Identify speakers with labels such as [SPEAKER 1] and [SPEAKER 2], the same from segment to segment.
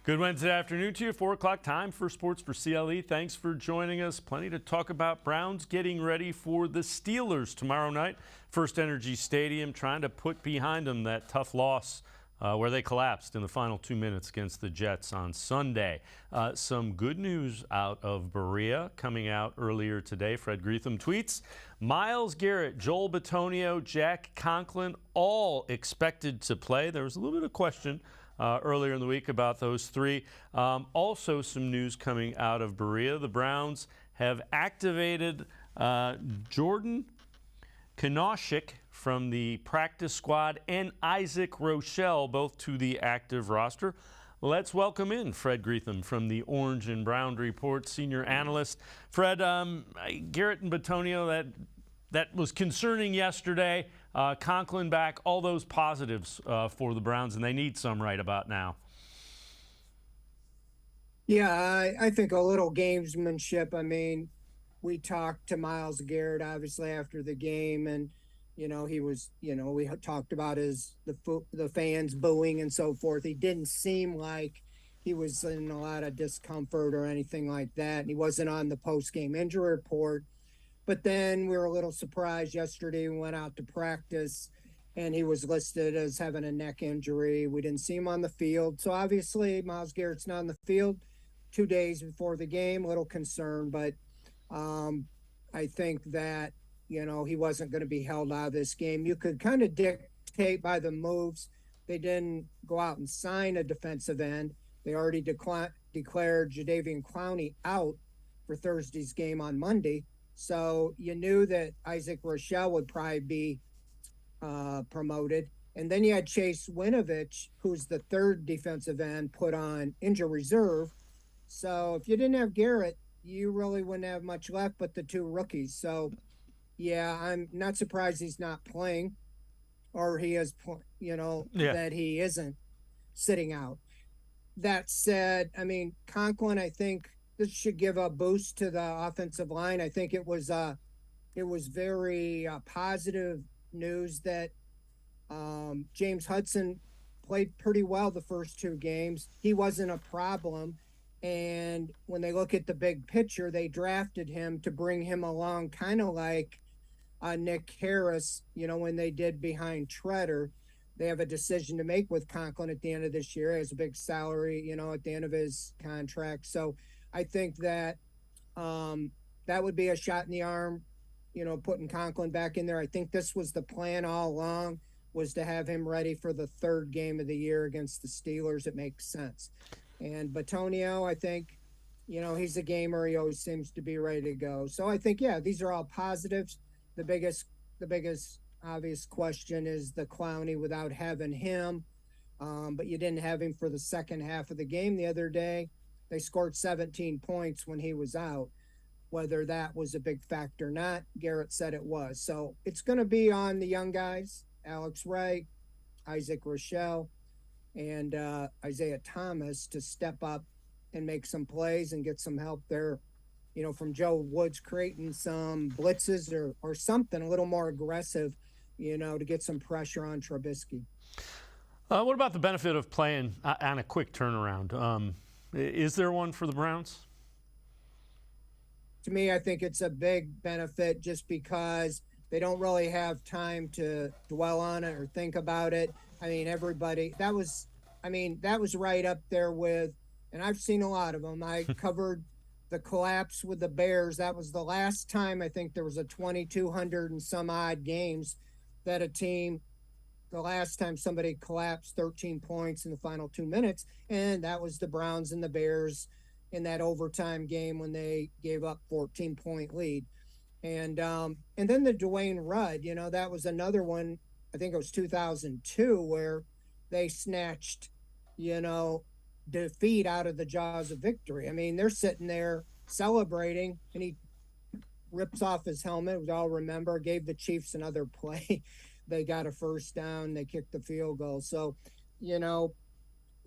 [SPEAKER 1] Good Wednesday afternoon to you. 4 o'clock time for Sports for CLE. Thanks for joining us. Plenty to talk about. Browns getting ready for the Steelers tomorrow night. First Energy Stadium, trying to put behind them that tough loss where they collapsed in the final 2 minutes against the Jets on Sunday. Some good news out of Berea coming out earlier today. Fred Greetham tweets, Myles Garrett, Joel Bitonio, Jack Conklin, all expected to play. There was a little bit of question earlier in the week about those three. Also some news coming out of Berea. The Browns have activated Jordan Knoshik from the practice squad and Isaac Rochelle, both to the active roster. Let's welcome in Fred Greetham from the Orange and Brown Report, senior analyst. Fred, Garrett and Bitonio, that was concerning yesterday. Conklin back, all those positives for the Browns, and they need some right about now.
[SPEAKER 2] Yeah, I think a little gamesmanship. I mean, we talked to Myles Garrett, obviously, after the game, and, he was, we talked about the fans booing and so forth. He didn't seem like he was in a lot of discomfort or anything like that, and he wasn't on the post-game injury report. But then we were a little surprised yesterday. We went out to practice, and he was listed as having a neck injury. We didn't see him on the field. So obviously, Myles Garrett's not on the field 2 days before the game. A little concerned, but I think that, he wasn't going to be held out of this game. You could kind of dictate by the moves. They didn't go out and sign a defensive end. They already declared Jadeveon Clowney out for Thursday's game on Monday. So you knew that Isaac Rochelle would probably be promoted. And then you had Chase Winovich, who's the third defensive end, put on injury reserve. So if you didn't have Garrett, you really wouldn't have much left but the two rookies. So, yeah, I'm not surprised he's not playing, or he is, that he isn't sitting out. That said, I mean, Conklin, I think this should give a boost to the offensive line. I think it was very positive news that James Hudson played pretty well the first two games. He wasn't a problem. And when they look at the big picture, they drafted him to bring him along, kind of like Nick Harris, when they did behind Treader. They have a decision to make with Conklin at the end of this year. He has a big salary, at the end of his contract. So I think that that would be a shot in the arm, putting Conklin back in there. I think this was the plan all along, was to have him ready for the third game of the year against the Steelers. It makes sense. And Bitonio, I think, he's a gamer. He always seems to be ready to go. So I think, yeah, these are all positives. The biggest obvious question is the Clowney without having him. But you didn't have him for the second half of the game the other day. They scored 17 points when he was out. Whether that was a big factor or not, Garrett said it was. So it's going to be on the young guys, Alex Wright, Isaac Rochelle, and Isaiah Thomas, to step up and make some plays and get some help there, from Joe Woods, creating some blitzes or something a little more aggressive, to get some pressure on Trubisky.
[SPEAKER 1] What about the benefit of playing on a quick turnaround? Is there one for the Browns?
[SPEAKER 2] To me, I think it's a big benefit just because they don't really have time to dwell on it or think about it. I mean, that was right up there with, and I've seen a lot of them. I covered the collapse with the Bears. That was the last time I think there was a 2,200 and some odd games that the last time somebody collapsed 13 points in the final 2 minutes, and that was the Browns and the Bears in that overtime game when they gave up 14-point lead. And then the Dwayne Rudd, that was another one. I think it was 2002 where they snatched, defeat out of the jaws of victory. I mean, they're sitting there celebrating, and he rips off his helmet. We all remember, gave the Chiefs another play. They got a first down. They kicked the field goal. So,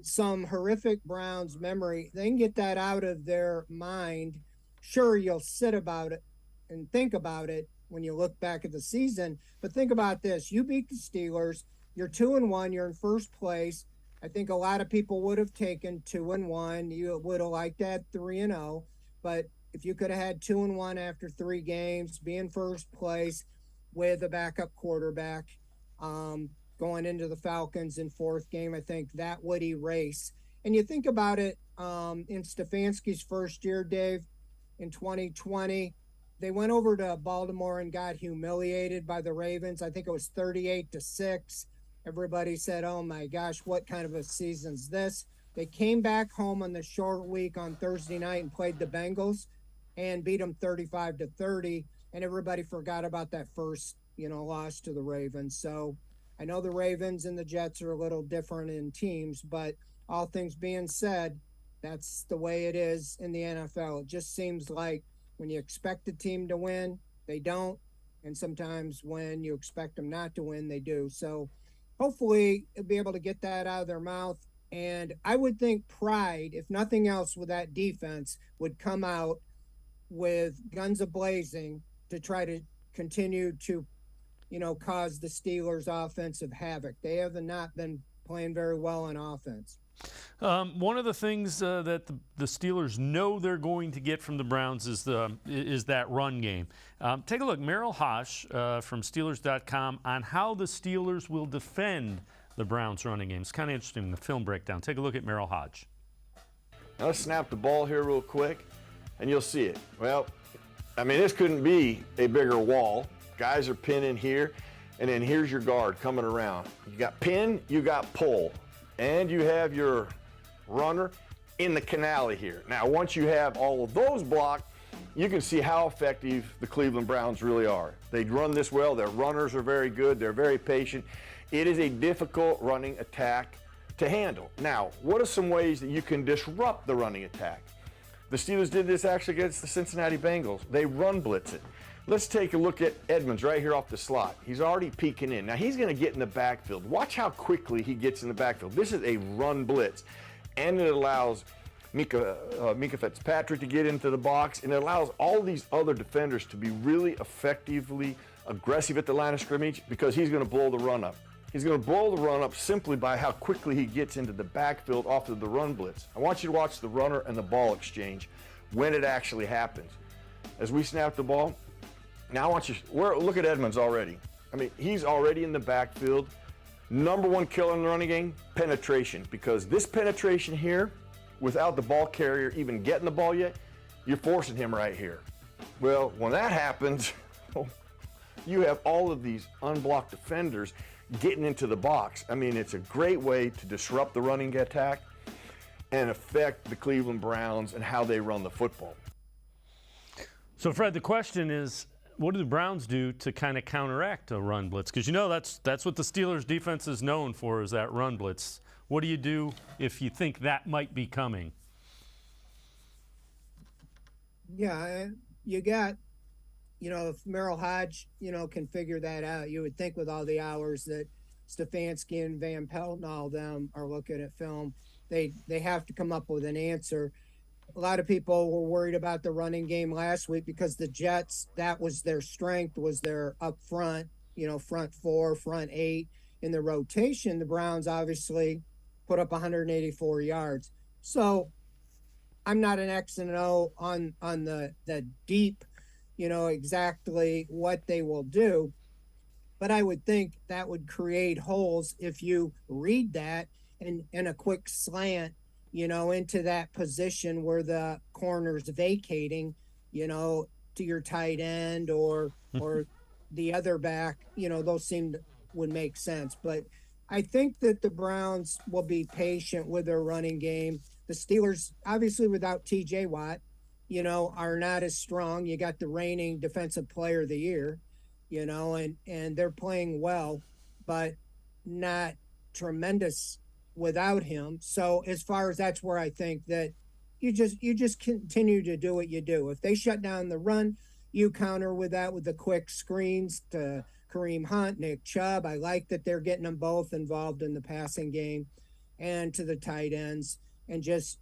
[SPEAKER 2] some horrific Browns memory, they can get that out of their mind. Sure, you'll sit about it and think about it when you look back at the season, but think about this. You beat the Steelers. You're 2-1. You're in first place. I think a lot of people would have taken 2-1. You would have liked that 3-0, but if you could have had 2-1 after 3 games, be in first place with a backup quarterback, going into the Falcons in fourth game, I think that would erase. And you think about it, in Stefanski's first year, Dave, in 2020, they went over to Baltimore and got humiliated by the Ravens. I think it was 38-6. Everybody said, "Oh my gosh, what kind of a season's this?" They came back home on the short week on Thursday night and played the Bengals and beat them 35-30. And everybody forgot about that first, loss to the Ravens. So I know the Ravens and the Jets are a little different in teams, but all things being said, that's the way it is in the NFL. It just seems like when you expect a team to win, they don't. And sometimes when you expect them not to win, they do. So hopefully they'll be able to get that out of their mouth. And I would think pride, if nothing else, with that defense would come out with guns a-blazing to try to continue to, cause the Steelers offensive havoc. They have not been playing very well on offense.
[SPEAKER 1] One of the things that the Steelers know they're going to get from the Browns is that run game. Take a look, Merrill Hosh from Steelers.com on how the Steelers will defend the Browns running game. It's kind of interesting, the film breakdown. Take a look at Merrill Hodge.
[SPEAKER 3] Now let's snap the ball here real quick, and you'll see it. Well, this couldn't be a bigger wall. Guys are pinning here, and then here's your guard coming around. You got pin, you got pull, and you have your runner in the canal here. Now, once you have all of those blocked, you can see how effective the Cleveland Browns really are. They run this well. Their runners are very good. They're very patient. It is a difficult running attack to handle. Now, what are some ways that you can disrupt the running attack? The Steelers did this actually against the Cincinnati Bengals. They run blitz it. Let's take a look at Edmonds right here off the slot. He's already peeking in. Now, he's going to get in the backfield. Watch how quickly he gets in the backfield. This is a run blitz, and it allows Mika Fitzpatrick to get into the box, and it allows all these other defenders to be really effectively aggressive at the line of scrimmage because he's going to blow the run up. He's going to blow the run up simply by how quickly he gets into the backfield off of the run blitz. I want you to watch the runner and the ball exchange when it actually happens. As we snap the ball, now I want you look at Edmonds already. He's already in the backfield. Number one killer in the running game, penetration, because this penetration here, without the ball carrier even getting the ball yet, you're forcing him right here. Well, when that happens, you have all of these unblocked defenders getting into the box. It's a great way to disrupt the running attack and affect the Cleveland Browns and how they run the football.
[SPEAKER 1] So, Fred, the question is, what do the Browns do to kind of counteract a run blitz? Because that's what the Steelers' defense is known for, is that run blitz. What do you do if you think that might be coming?
[SPEAKER 2] Yeah, you got, if Merrill Hodge, can figure that out, you would think with all the hours that Stefanski and Van Pelt and all them are looking at film, they have to come up with an answer. A lot of people were worried about the running game last week because the Jets, that was their strength, was their up front, front four, front eight. In the rotation, the Browns obviously put up 184 yards. So I'm not an X and O on the deep, exactly what they will do. But I would think that would create holes if you read that and a quick slant, into that position where the corner's vacating, to your tight end or the other back, those would make sense. But I think that the Browns will be patient with their running game. The Steelers, obviously without TJ Watt, are not as strong. You got the reigning defensive player of the year, and they're playing well, but not tremendous without him. So as far as that's where I think that you just continue to do what you do. If they shut down the run, you counter with that with the quick screens to Kareem Hunt, Nick Chubb. I like that they're getting them both involved in the passing game, and to the tight ends, and just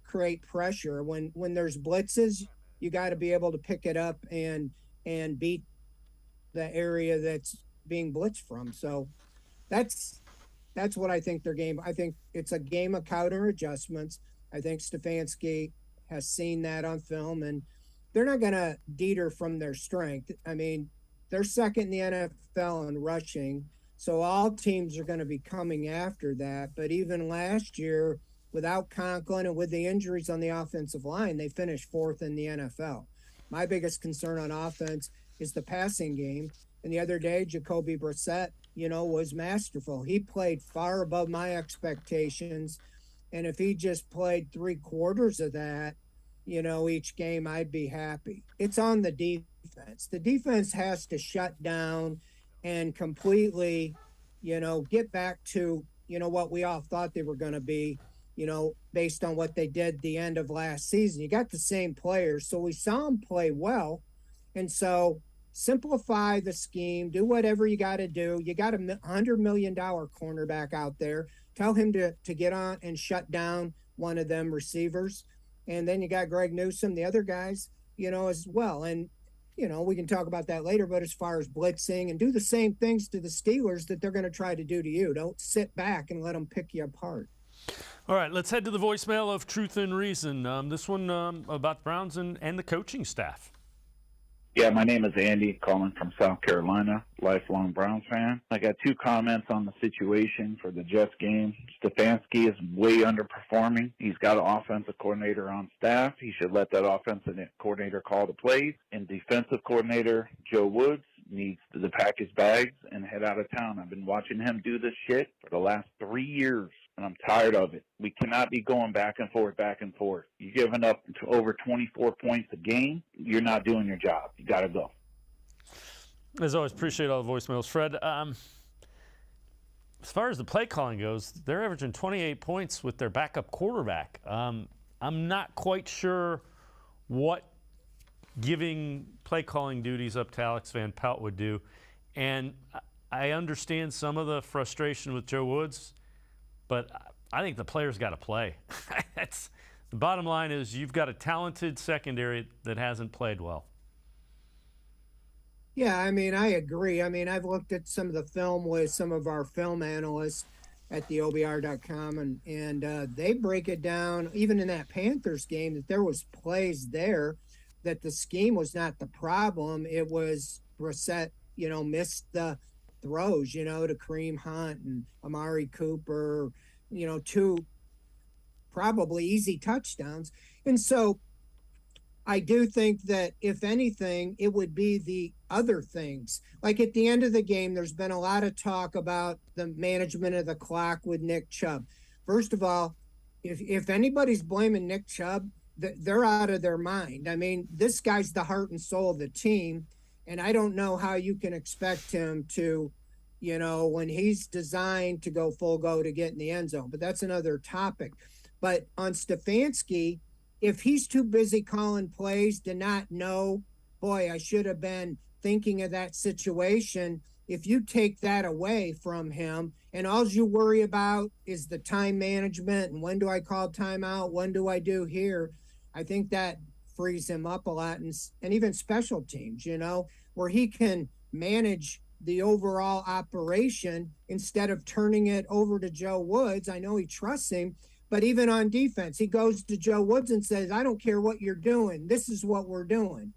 [SPEAKER 2] create pressure. When there's blitzes, you got to be able to pick it up and beat the area that's being blitzed from. So that's that's what I think their game. I think it's a game of counter adjustments. I think Stefanski has seen that on film, and they're not going to deter from their strength. I mean, they're second in the NFL in rushing, so all teams are going to be coming after that. But even last year, without Conklin and with the injuries on the offensive line, they finished fourth in the NFL. My biggest concern on offense is the passing game. And the other day, Jacoby Brissett, was masterful. He played far above my expectations. And if he just played 3/4 of that, each game, I'd be happy. It's on the defense. The defense has to shut down and completely, get back to, what we all thought they were going to be, based on what they did the end of last season. You got the same players, so we saw them play well. And so simplify the scheme, do whatever you got to do. You got a $100 million cornerback out there. Tell him to get on and shut down one of them receivers. And then you got Greg Newsome, the other guys, as well. And, we can talk about that later, but as far as blitzing, and do the same things to the Steelers that they're going to try to do to you. Don't sit back and let them pick you apart.
[SPEAKER 1] All right, let's head to the voicemail of Truth and Reason. This one about the Browns and the coaching staff.
[SPEAKER 4] Yeah, my name is Andy, calling from South Carolina, lifelong Browns fan. I got two comments on the situation for the Jets game. Stefanski is way underperforming. He's got an offensive coordinator on staff. He should let that offensive coordinator call the plays. And defensive coordinator Joe Woods needs to pack his bags and head out of town. I've been watching him do this shit for the last 3 years, and I'm tired of it. We cannot be going back and forth. You're giving up to over 24 points a game. You're not doing your job. You got to go.
[SPEAKER 1] As always, appreciate all the voicemails. Fred, as far as the play calling goes, they're averaging 28 points with their backup quarterback. I'm not quite sure what giving play calling duties up to Alex Van Pelt would do. And I understand some of the frustration with Joe Woods, but I think the players got to play. That's the bottom line. Is you've got a talented secondary that hasn't played well.
[SPEAKER 2] Yeah, I mean, I agree. I mean, I've looked at some of the film with some of our film analysts at the OBR.com, and they break it down, even in that Panthers game, that there was plays there that the scheme was not the problem. It was Brissett, missed the throws, to Kareem Hunt and Amari Cooper, two probably easy touchdowns. And so I do think that, if anything, it would be the other things. Like at the end of the game, there's been a lot of talk about the management of the clock with Nick Chubb. First of all, if anybody's blaming Nick Chubb, they're out of their mind. I mean, this guy's the heart and soul of the team, and I don't know how you can expect him to, when he's designed to go full go to get in the end zone. But that's another topic. But on Stefanski, if he's too busy calling plays to not know, boy, I should have been thinking of that situation. If you take that away from him, and all you worry about is the time management and when do I call timeout, when do I do here, I think that frees him up a lot. And even special teams, where he can manage the overall operation instead of turning it over to Joe Woods. I know he trusts him, but even on defense, he goes to Joe Woods and says, I don't care what you're doing. This is what we're doing.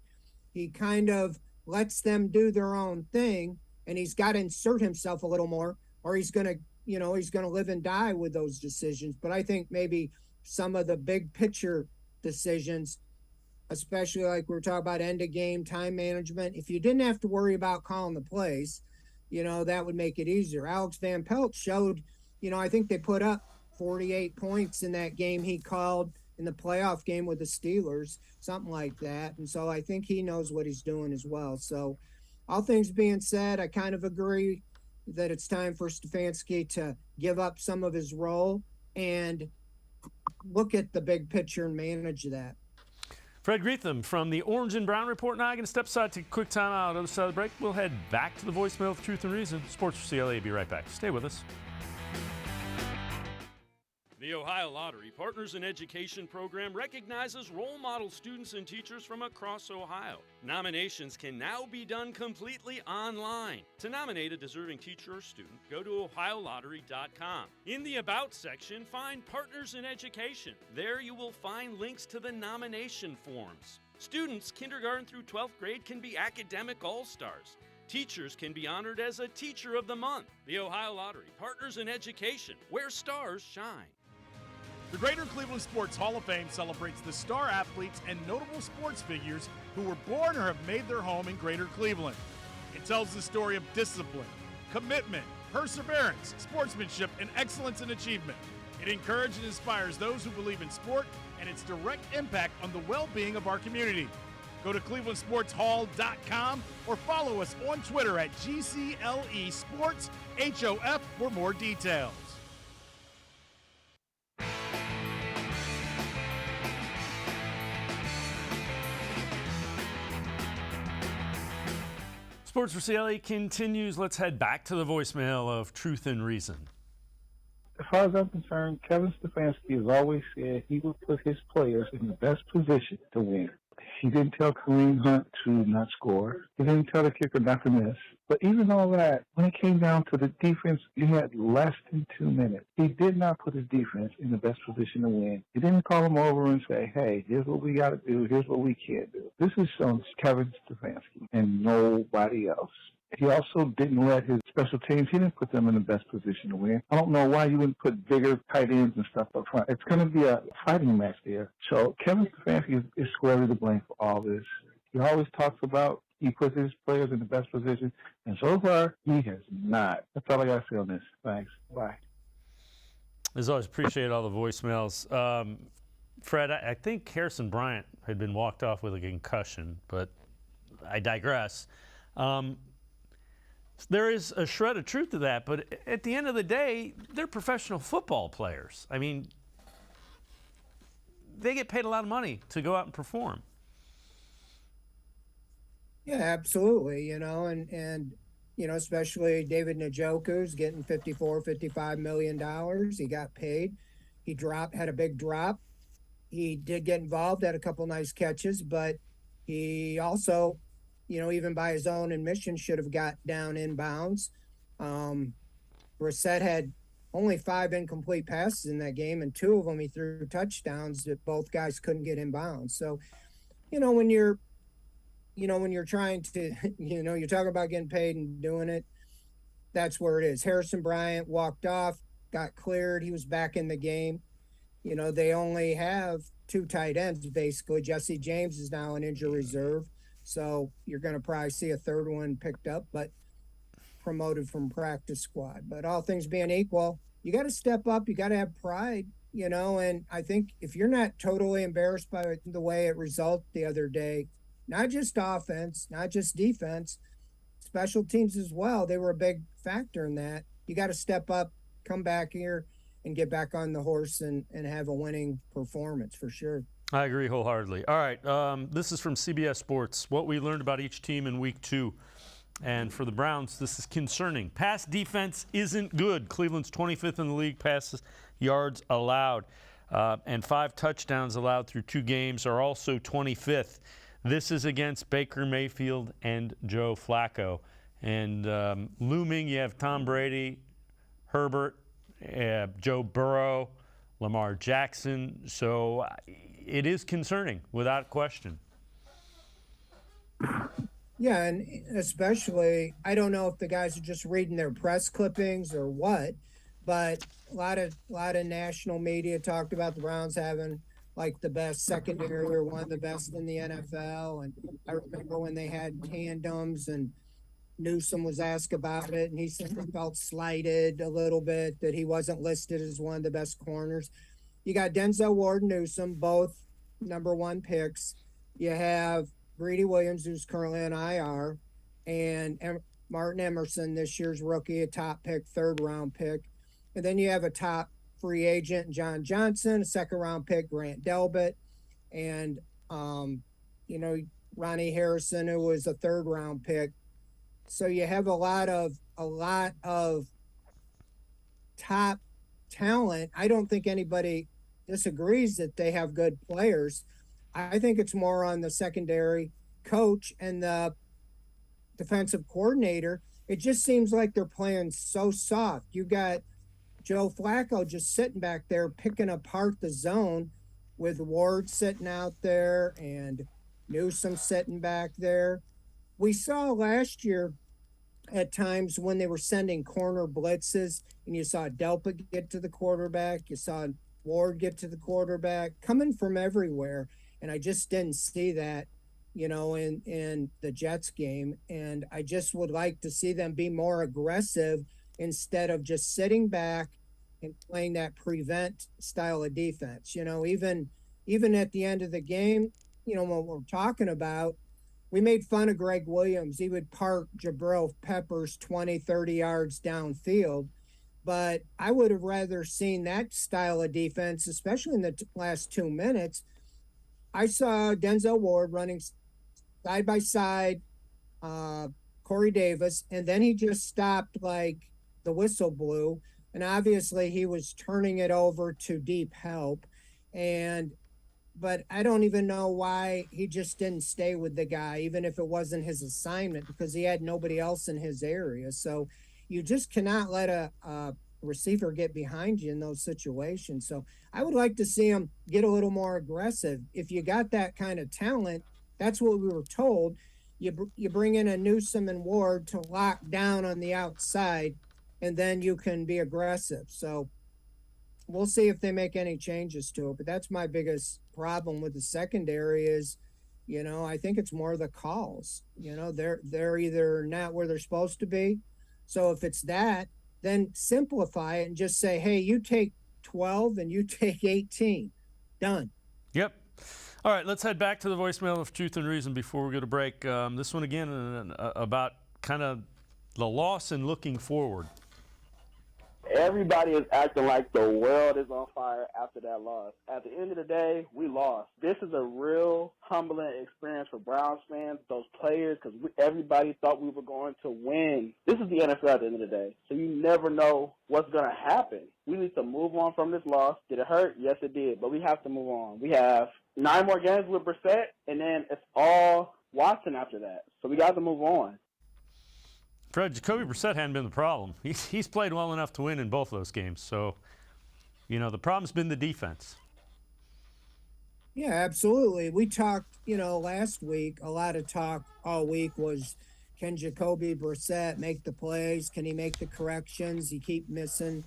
[SPEAKER 2] He kind of lets them do their own thing, and he's got to insert himself a little more, or he's going to, he's going to live and die with those decisions. But I think maybe some of the big picture decisions, especially like we're talking about end of game time management, if you didn't have to worry about calling the plays, that would make it easier. Alex Van Pelt showed, I think they put up 48 points in that game he called in the playoff game with the Steelers, something like that. And so I think he knows what he's doing as well. So all things being said, I kind of agree that it's time for Stefanski to give up some of his role and look at the big picture and manage that.
[SPEAKER 1] Fred Greetham from the Orange and Brown Report. Now I'm going to step aside, take a quick time out. On the other side of the break, we'll head back to the voicemail of Truth and Reason. Sports for CLE. Be right back. Stay with us. The The Ohio Lottery Partners in Education program recognizes role model students and teachers from across Ohio. Nominations can now be done completely online. To nominate a deserving teacher or student, go to ohiolottery.com. In the About section, find Partners in Education. There you will find links to the nomination forms. Students kindergarten through 12th grade can be academic all-stars. Teachers can be honored as a Teacher of the Month. The Ohio Lottery Partners in Education, where stars shine.
[SPEAKER 5] The Greater Cleveland Sports Hall of Fame celebrates the star athletes and notable sports figures who were born or have made their home in Greater Cleveland. It tells the story of discipline, commitment, perseverance, sportsmanship, and excellence in achievement. It encourages and inspires those who believe in sport and its direct impact on the well-being of our community. Go to clevelandsportshall.com or follow us on Twitter at GCLE Sports HOF for more details.
[SPEAKER 1] Sports4CLE continues. Let's head back to the voicemail of Truth and Reason.
[SPEAKER 6] As far as I'm concerned, Kevin Stefanski has always said he would put his players in the best position to win. He didn't tell Kareem Hunt to not score. He didn't tell the kicker not to miss. But even all that, when it came down to the defense, you had less than 2 minutes. He did not put his defense in the best position to win. He didn't call them over and say, hey, here's what we got to do. Here's what we can't do. This is on Kevin Stefanski and nobody else. He also didn't let his special teams, he didn't put them in the best position to win. I don't know why you wouldn't put bigger tight ends and stuff up front. It's going to be a fighting match there. So Kevin Stefanski is squarely to blame for all this. He always talks about he puts his players in the best position, and so far, he has not. That's all I got to say on this. Thanks. Bye.
[SPEAKER 1] As always, appreciate all the voicemails. Fred, I think Harrison Bryant had been walked off with a concussion, but I digress. There is a shred of truth to that, but at the end of the day, they're professional football players. I mean, they get paid a lot of money to go out and perform.
[SPEAKER 2] Yeah, absolutely. And especially David Njoku's getting $55 million. He got paid. He had a big drop. He did get involved, had a couple nice catches, but he also, even by his own admission, should have got down inbounds. Brissett had only 5 incomplete passes in that game, and 2 of them he threw touchdowns that both guys couldn't get inbounds. So, when you're trying to, you're talking about getting paid and doing it, that's where it is. Harrison Bryant walked off, got cleared. He was back in the game. They only have 2 tight ends, basically. Jesse James is now an injury reserve. So you're going to probably see a third one picked up, but promoted from practice squad. But all things being equal, you got to step up. You got to have pride, and I think if you're not totally embarrassed by the way it resulted the other day, not just offense, not just defense, special teams as well, they were a big factor in that. You got to step up, come back here, and get back on the horse and have a winning performance for sure.
[SPEAKER 1] I agree wholeheartedly. All right, this is from CBS Sports. What we learned about each team in Week 2. And for the Browns, this is concerning. Pass defense isn't good. Cleveland's 25th in the league pass yards allowed. And 5 touchdowns allowed through 2 games are also 25th. This is against Baker Mayfield and Joe Flacco. And looming, you have Tom Brady, Herbert, Joe Burrow, Lamar Jackson. So it is concerning, without question.
[SPEAKER 2] Yeah, and especially, I don't know if the guys are just reading their press clippings or what, but a lot of national media talked about the Browns having like the best secondary or one of the best in the NFL. And I remember when they had tandems and Newsome was asked about it, and he said he felt slighted a little bit that he wasn't listed as one of the best corners. You got Denzel Ward and Newsome, both number 1 picks. You have Greedy Williams, who's currently an IR, and Martin Emerson, this year's rookie, a top pick, 3rd round pick. And then you have a top free agent, John Johnson, a 2nd round pick, Grant Delbert, and Ronnie Harrison, who was a 3rd round pick. So you have a lot of top talent. I don't think anybody disagrees that they have good players. I think it's more on the secondary coach and the defensive coordinator. It just seems like they're playing so soft. You got Joe Flacco just sitting back there picking apart the zone with Ward sitting out there and Newsome sitting back there. We saw last year at times when they were sending corner blitzes and you saw Delpa get to the quarterback, you saw Ward get to the quarterback, coming from everywhere. And I just didn't see that, in the Jets game. And I just would like to see them be more aggressive instead of just sitting back and playing that prevent style of defense. Even at the end of the game, when we're talking about, we made fun of Greg Williams. He would park Jabril Peppers 20, 30 yards downfield. But I would have rather seen that style of defense, especially in the last 2 minutes. I saw Denzel Ward running side by side, Corey Davis, and then he just stopped like the whistle blew. And obviously he was turning it over to deep help. But I don't even know why he just didn't stay with the guy, even if it wasn't his assignment, because he had nobody else in his area. So you just cannot let a receiver get behind you in those situations. So I would like to see him get a little more aggressive. If you got that kind of talent, that's what we were told. You bring in a Newsome and Ward to lock down on the outside, and then you can be aggressive. So we'll see if they make any changes to it. But that's my biggest problem with the secondary is, I think it's more the calls. They're either not where they're supposed to be. So if it's that, then simplify it and just say, hey, you take 12 and you take 18. Done.
[SPEAKER 1] Yep. All right, let's head back to the voicemail of Truth and Reason before we go to break. This one again about kind of the loss and looking forward.
[SPEAKER 7] Everybody is acting like the world is on fire after that loss. At the end of the day, we lost. This is a real humbling experience for Browns fans, those players, because everybody thought we were going to win. This is the NFL at the end of the day, so you never know what's going to happen. We need to move on from this loss. Did it hurt? Yes, it did, but we have to move on. We have 9 more games with Brissett, and then it's all Watson after that, so we got to move on.
[SPEAKER 1] Fred, Jacoby Brissett hadn't been the problem. He's played well enough to win in both those games. So, the problem's been the defense.
[SPEAKER 2] Yeah, absolutely. We talked, last week, a lot of talk all week was, can Jacoby Brissett make the plays? Can he make the corrections? He keep missing,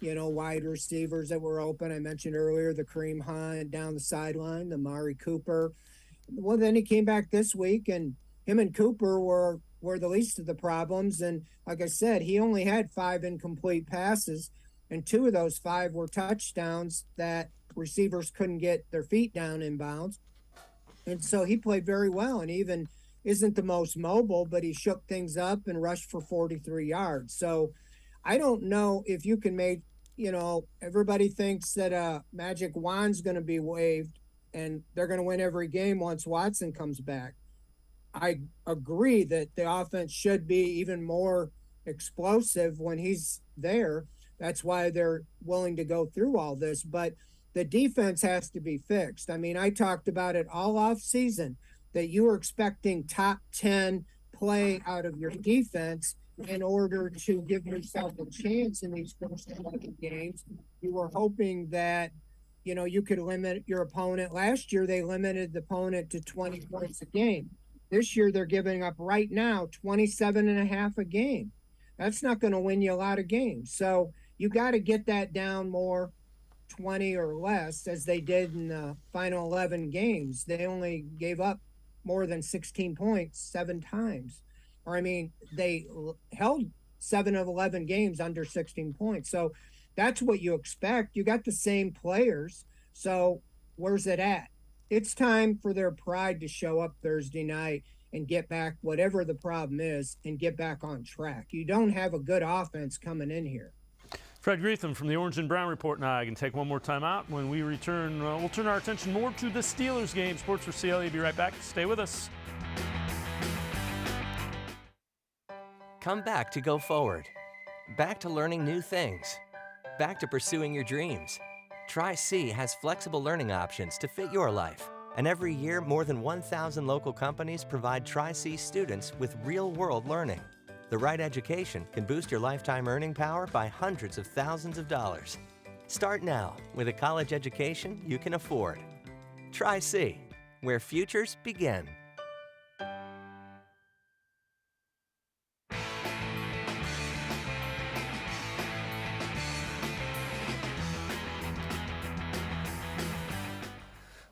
[SPEAKER 2] wide receivers that were open. I mentioned earlier the Kareem Hunt down the sideline, the Mari Cooper. Well, then he came back this week, and him and Cooper were the least of the problems. And like I said, he only had 5 incomplete passes, and 2 of those 5 were touchdowns that receivers couldn't get their feet down in bounds. And so he played very well, and even isn't the most mobile, but he shook things up and rushed for 43 yards. So I don't know if you can make, everybody thinks that a magic wand's going to be waved and they're going to win every game once Watson comes back. I agree that the offense should be even more explosive when he's there. That's why they're willing to go through all this. But the defense has to be fixed. I mean, I talked about it all off season that you were expecting top 10 play out of your defense in order to give yourself a chance in these first 11 games. You were hoping that, you could limit your opponent. Last year, they limited the opponent to 20 points a game. This year, they're giving up right now 27.5 a game. That's not going to win you a lot of games. So you got to get that down more, 20 or less, as they did in the final 11 games. They only gave up more than 16 points 7 times. They held 7 of 11 games under 16 points. So that's what you expect. You got the same players. So where's it at? It's time for their pride to show up Thursday night and get back, whatever the problem is, and get back on track. You don't have a good offense coming in here.
[SPEAKER 1] Fred Greetham from the Orange and Brown Report. Now I can take one more time out. When we return, we'll turn our attention more to the Steelers game. Sports4CLE, be right back. Stay with us.
[SPEAKER 8] Come back to go forward. Back to learning new things. back to pursuing your dreams. Tri-C has flexible learning options to fit your life. And every year, more than 1,000 local companies provide Tri-C students with real-world learning. The right education can boost your lifetime earning power by hundreds of thousands of dollars. Start now with a college education you can afford. Tri-C, where futures begin.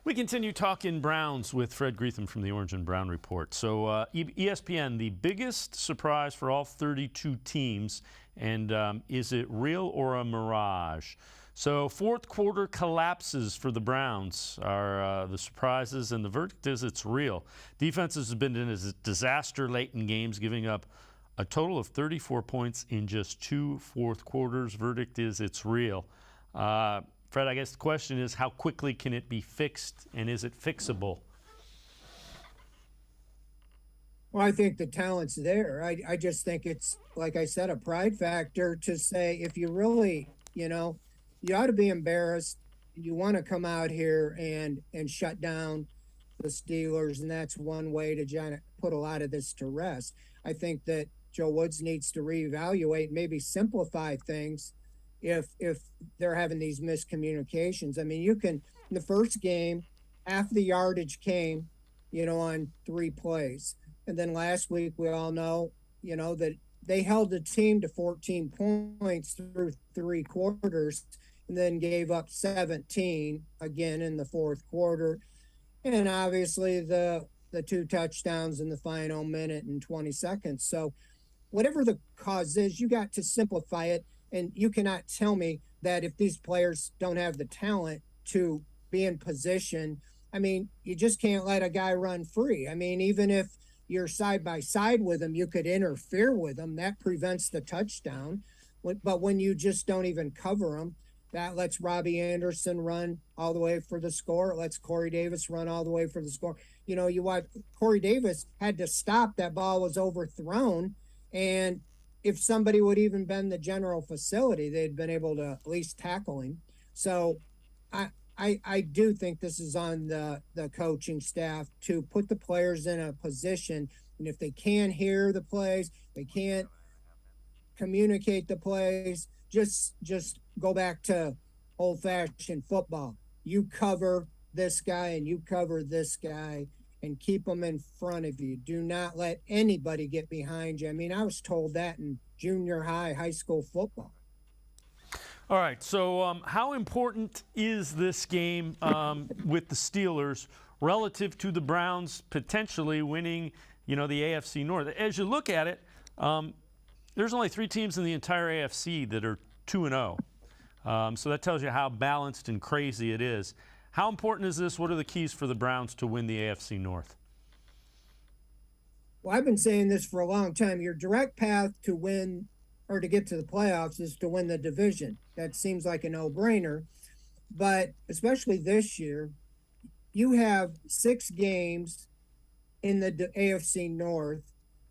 [SPEAKER 1] We continue talking Browns with Fred Greetham from the Orange and Brown Report. So ESPN, the biggest surprise for all 32 teams, and is it real or a mirage? So fourth quarter collapses for the Browns are the surprises, and the verdict is it's real. Defenses have been in a disaster late in games, giving up a total of 34 points in just 2 fourth quarters. Verdict is it's real. Fred, I guess the question is, how quickly can it be fixed, and is it fixable?
[SPEAKER 2] Well, I think the talent's there. I just think it's, like I said, a pride factor to say, if you really, you ought to be embarrassed. You want to come out here and shut down the Steelers, and that's one way to put a lot of this to rest. I think that Joe Woods needs to reevaluate, maybe simplify things if they're having these miscommunications. I mean, in the first game, half the yardage came, on 3 plays. And then last week, we all know, that they held the team to 14 points through 3 quarters and then gave up 17 again in the fourth quarter. And obviously the 2 touchdowns in the final minute and 20 seconds. So whatever the cause is, you got to simplify it. And you cannot tell me that if these players don't have the talent to be in position, I mean, you just can't let a guy run free. I mean, even if you're side by side with him, you could interfere with him. That prevents the touchdown. But when you just don't even cover him, that lets Robbie Anderson run all the way for the score. It lets Corey Davis run all the way for the score. You watch, Corey Davis had to stop. That ball was overthrown. And if somebody would even been the general facility, they'd been able to at least tackle him. So I do think this is on the coaching staff to put the players in a position. And if they can't hear the plays, they can't communicate the plays, just go back to old-fashioned football. You cover this guy and you cover this guy and keep them in front of you. Do not let anybody get behind you. I mean, I was told that in junior high school football.
[SPEAKER 1] All right, so how important is this game with the Steelers relative to the Browns potentially winning, the AFC North? As you look at it, there's only 3 teams in the entire AFC that are 2-0. So that tells you how balanced and crazy it is. How important is this? What are the keys for the Browns to win the AFC North?
[SPEAKER 2] Well, I've been saying this for a long time. Your direct path to win or to get to the playoffs is to win the division. That seems like a no-brainer. But especially this year, you have 6 games in the AFC North.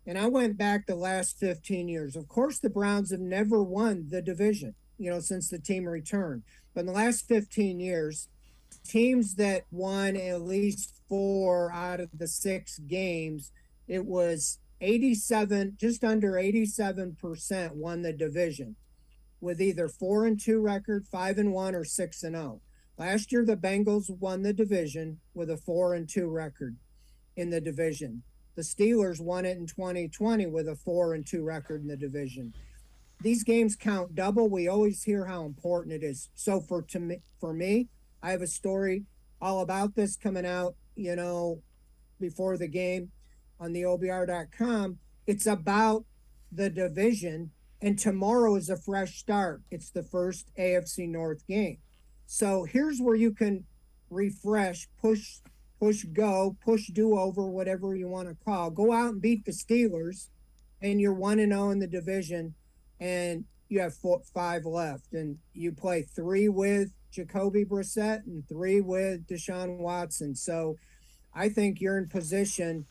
[SPEAKER 2] And I went back the last 15 years. Of course, the Browns have never won the division, since the team returned. But in the last 15 years, teams that won at least 4 out of the 6 games, it was 87, just under 87% won the division with either 4-2 record, 5-1, or 6-0. Last year, the Bengals won the division with a 4-2 record in the division. The Steelers won it in 2020 with a 4-2 record in the division. These games count double. We always hear how important it is. So for me, I have a story all about this coming out, before the game on the OBR.com. It's about the division, and tomorrow is a fresh start. It's the first AFC North game. So here's where you can refresh, push go, push do-over, whatever you want to call. Go out and beat the Steelers, and you're 1-0 in the division, and you have 5 left. And you play 3 with Jacoby Brissett and 3 with Deshaun Watson. So I think you're in position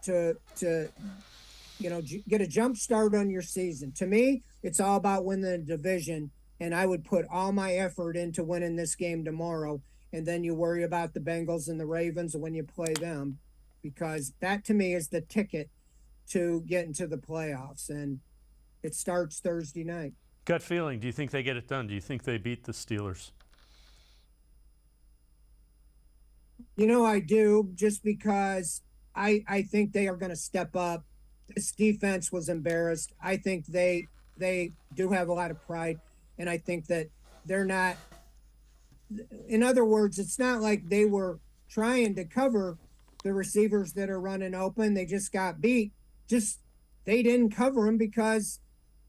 [SPEAKER 2] to get a jump start on your season. To me, it's all about winning the division and I would put all my effort into winning this game tomorrow. And then you worry about the Bengals and the Ravens when you play them, because that to me is the ticket to get into the playoffs. And it starts Thursday night.
[SPEAKER 1] Gut feeling, do you think they get it done? Do you think they beat the Steelers?
[SPEAKER 2] You know, I do, just because I think they are going to step up. This defense was embarrassed. I think they do have a lot of pride, and I think that they're not. In other words, it's not like they were trying to cover the receivers that are running open. They just got beat. Just they didn't cover them because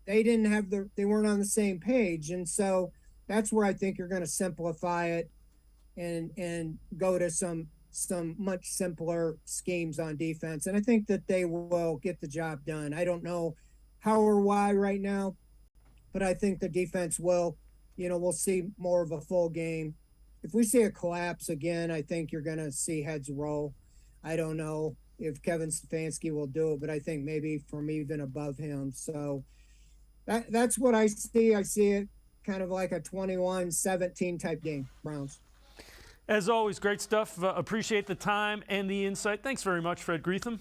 [SPEAKER 2] they didn't have they weren't on the same page. And so that's where I think you're going to simplify it and go to some much simpler schemes on defense. And I think that they will get the job done. I don't know how or why right now, but I think the defense will, we'll see more of a full game. If we see a collapse again, I think you're going to see heads roll. I don't know if Kevin Stefanski will do it, but I think maybe from even above him. So that's what I see. I see it kind of like a 21-17 type game, Browns.
[SPEAKER 1] As always, great stuff. Appreciate the time and the insight. Thanks very much, Fred Greetham.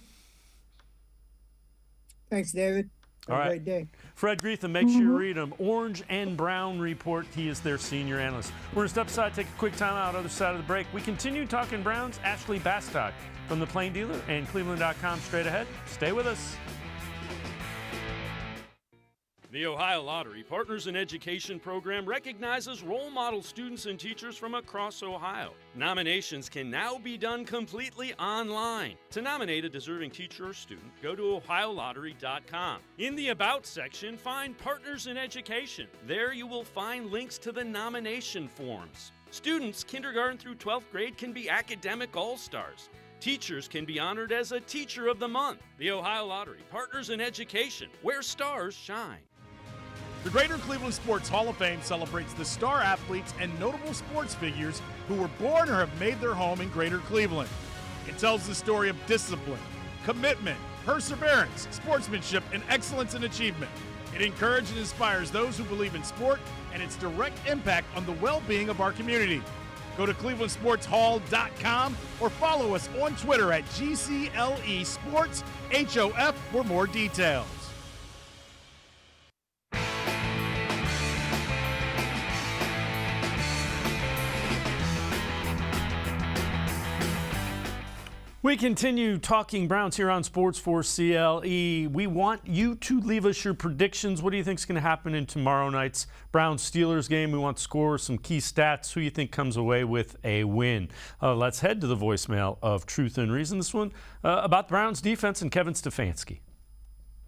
[SPEAKER 2] Thanks, David. Have a great day.
[SPEAKER 1] Fred Greetham, make sure you read him. Orange and Brown Report. He is their senior analyst. We're going to step aside, take a quick time out, other side of the break. We continue talking Browns. Ashley Bastock from the Plain Dealer and cleveland.com straight ahead. Stay with us. The Ohio Lottery Partners in Education program recognizes role model students and teachers from across Ohio. Nominations can now be done completely online. To nominate a deserving teacher or student, go to ohiolottery.com. In the About section, find Partners in Education. There you will find links to the nomination forms. Students kindergarten through 12th grade can be academic all-stars. Teachers can be honored as a Teacher of the Month. The Ohio Lottery Partners in Education, where stars shine.
[SPEAKER 5] The Greater Cleveland Sports Hall of Fame celebrates the star athletes and notable sports figures who were born or have made their home in Greater Cleveland. It tells the story of discipline, commitment, perseverance, sportsmanship, and excellence in achievement. It encourages and inspires those who believe in sport and its direct impact on the well-being of our community. Go to clevelandsportshall.com or follow us on Twitter at GCLE Sports HOF for more details.
[SPEAKER 1] We continue talking Browns here on Sports4CLE. We want you to leave us your predictions. What do you think is going to happen in tomorrow night's Browns-Steelers game? We want scores, some key stats. Who you think comes away with a win? Let's head to the voicemail of Truth and Reason. This one about the Browns defense and Kevin Stefanski.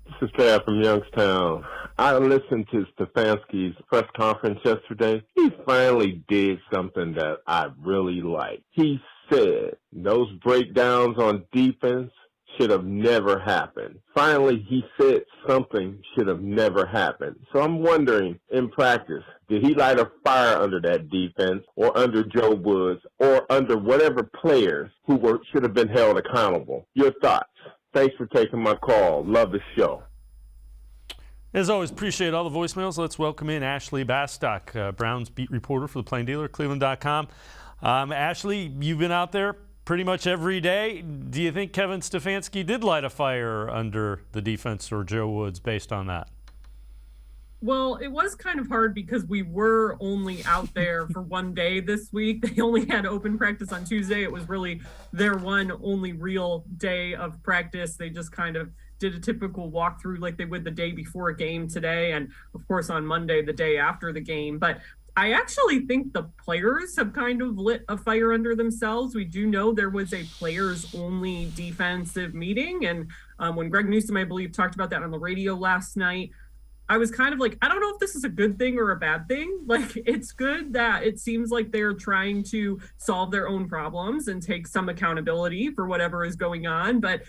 [SPEAKER 9] This is Pat from Youngstown. I listened to Stefanski's press conference yesterday. He finally did something that I really like. He said those breakdowns on defense should have never happened. Finally, he said something should have never happened. So I'm wondering, in practice, did he light a fire under that defense or under Joe Woods or under whatever players who should have been held accountable? Your thoughts? Thanks for taking my call. Love the show.
[SPEAKER 1] As always, appreciate all the voicemails. Let's welcome in Ashley Bastock, Browns beat reporter for the Plain Dealer, cleveland.com. Ashley, you've been out there pretty much every day. Do you think Kevin Stefanski did light a fire under the defense or Joe Woods based on that?
[SPEAKER 10] Well, it was kind of hard because we were only out there for one day this week. They only had open practice on Tuesday. It was really their one only real day of practice. They just kind of did a typical walkthrough like they would the day before a game today. And of course on Monday, the day after the game. But I actually think the players have kind of lit a fire under themselves. We do know there was a players-only defensive meeting. And when Greg Newsome, I believe, talked about that on the radio last night, I was kind of like, I don't know if this is a good thing or a bad thing. Like, it's good that it seems like they're trying to solve their own problems and take some accountability for whatever is going on. But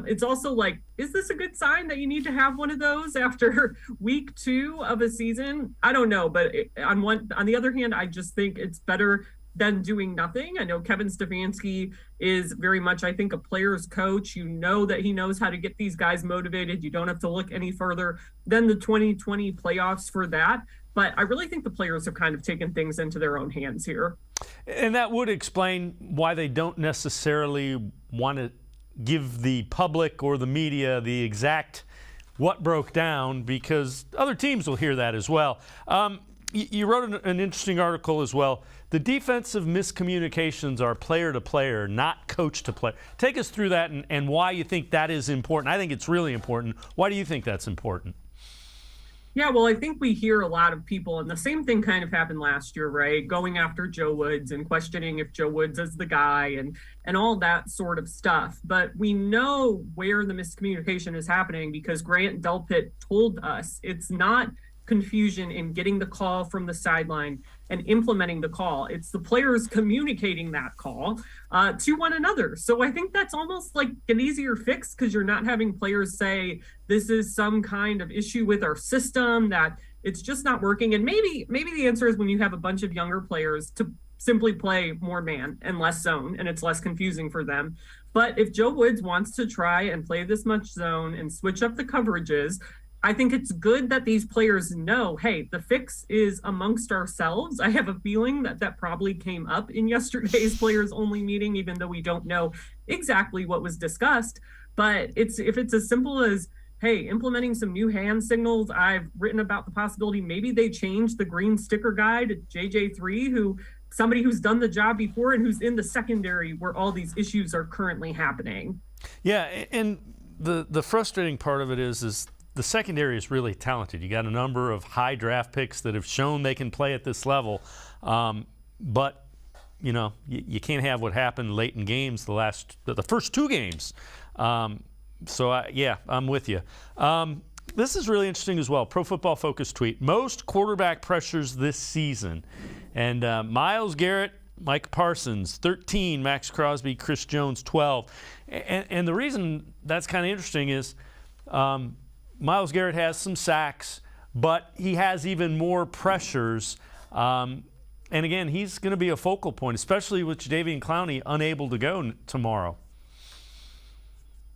[SPEAKER 10] it's also like, is this a good sign that you need to have one of those after week 2 of a season? I don't know. But on the other hand, I just think it's better than doing nothing. I know Kevin Stefanski is very much, I think, a player's coach. You know that he knows how to get these guys motivated. You don't have to look any further than the 2020 playoffs for that. But I really think the players have kind of taken things into their own hands here.
[SPEAKER 1] And that would explain why they don't necessarily want to give the public or the media the exact what broke down, because other teams will hear that as well. You wrote an interesting article as well. The defensive miscommunications are player to player, not coach to player. Take us through that and why you think that is important. I think it's really important. Why do you think that's important?
[SPEAKER 10] Yeah, well, I think we hear a lot of people, and the same thing kind of happened last year, right? Going after Joe Woods and questioning if Joe Woods is the guy and all that sort of stuff. But we know where the miscommunication is happening because Grant Delpit told us it's not confusion in getting the call from the sideline and implementing the call. It's the players communicating that call to one another. So I think that's almost like an easier fix because you're not having players say this is some kind of issue with our system, that it's just not working. And maybe the answer is when you have a bunch of younger players to simply play more man and less zone, and it's less confusing for them. But if Joe Woods wants to try and play this much zone and switch up the coverages, I think it's good that these players know, hey, the fix is amongst ourselves. I have a feeling that probably came up in yesterday's players only meeting, even though we don't know exactly what was discussed. But if it's as simple as, hey, implementing some new hand signals. I've written about the possibility maybe they change the green sticker guy to JJ3, somebody who's done the job before and who's in the secondary where all these issues are currently happening.
[SPEAKER 1] Yeah, and the frustrating part of it is the secondary is really talented. You got a number of high draft picks that have shown they can play at this level, but you can't have what happened late in games the first two games. I'm with you. This is really interesting as well. Pro Football Focus tweet: most quarterback pressures this season, and Myles Garrett, Mike Parsons 13, Max Crosby, Chris Jones 12, and the reason that's kind of interesting is. Myles Garrett has some sacks, but he has even more pressures. And again, he's going to be a focal point, especially with Jadeveon Clowney unable to go tomorrow.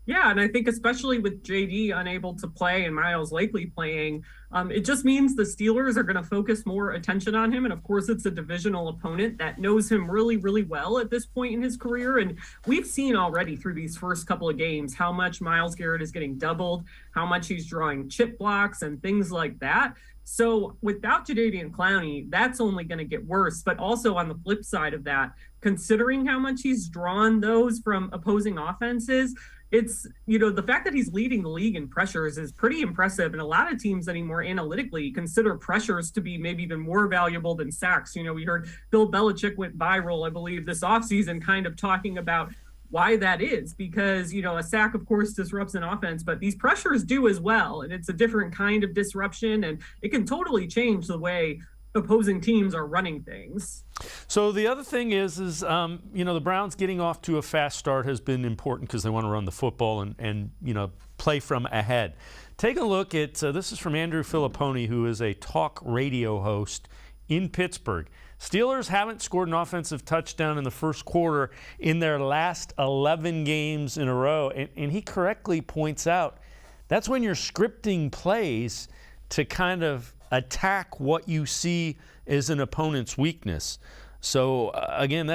[SPEAKER 10] Yeah, and I think especially with JD unable to play and Myles likely playing, it just means the Steelers are going to focus more attention on him. And of course, it's a divisional opponent that knows him really, really well at this point in his career. And we've seen already through these first couple of games how much Myles Garrett is getting doubled, how much he's drawing chip blocks and things like that. So without Jadeveon Clowney, that's only going to get worse. But also on the flip side of that, considering how much he's drawn those from opposing offenses, it's, the fact that he's leading the league in pressures is pretty impressive. And a lot of teams anymore analytically consider pressures to be maybe even more valuable than sacks. We heard Bill Belichick went viral, I believe, this offseason kind of talking about why that is, because, a sack, of course, disrupts an offense, but ththese pressures do as well. And it's a different kind of disruption, and it can totally change the way opposing teams are running things.
[SPEAKER 1] So the other thing is the Browns getting off to a fast start has been important because they want to run the football and play from ahead. Take a look at this is from Andrew Filipponi, who is a talk radio host in Pittsburgh. Steelers haven't scored an offensive touchdown in the first quarter in their last 11 games in a row, and he correctly points out that's when you're scripting plays to kind of attack what you see as an opponent's weakness. So again,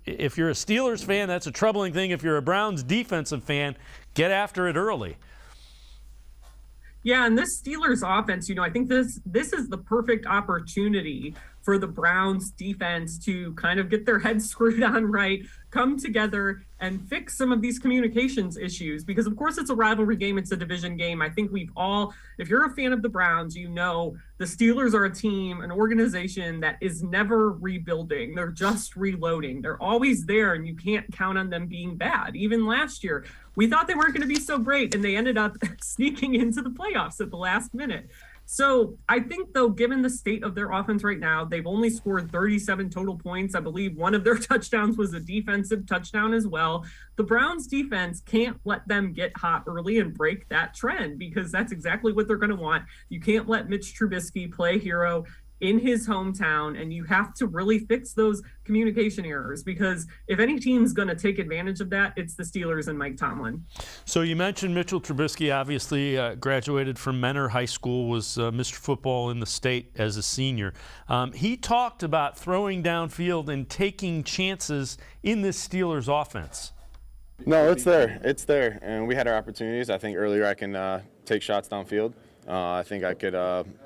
[SPEAKER 1] if you're a Steelers fan, that's a troubling thing. If you're a Browns defensive fan, get after it early.
[SPEAKER 10] Yeah, and this Steelers offense, I think this is the perfect opportunity for the Browns defense to kind of get their heads screwed on right, come together and fix some of these communications issues, because of course it's a rivalry game, it's a division game. I think if you're a fan of the Browns, the Steelers are a team, an organization that is never rebuilding. They're just reloading. They're always there, and you can't count on them being bad. Even last year, we thought they weren't going to be so great, and they ended up sneaking into the playoffs at the last minute. So I think, though, given the state of their offense right now, they've only scored 37 total points. I believe one of their touchdowns was a defensive touchdown as well. The Browns defense can't let them get hot early and break that trend, because that's exactly what they're going to want. You can't let Mitch Trubisky play hero. in his hometown, and you have to really fix those communication errors, because if any team's going to take advantage of that, it's the Steelers and Mike Tomlin.
[SPEAKER 1] So you mentioned Mitchell Trubisky, obviously graduated from Menor High School, was Mr. Football in the state as a senior. He talked about throwing downfield and taking chances in this Steelers offense.
[SPEAKER 11] No, it's there, and we had our opportunities. I think earlier I can take shots downfield. I think I could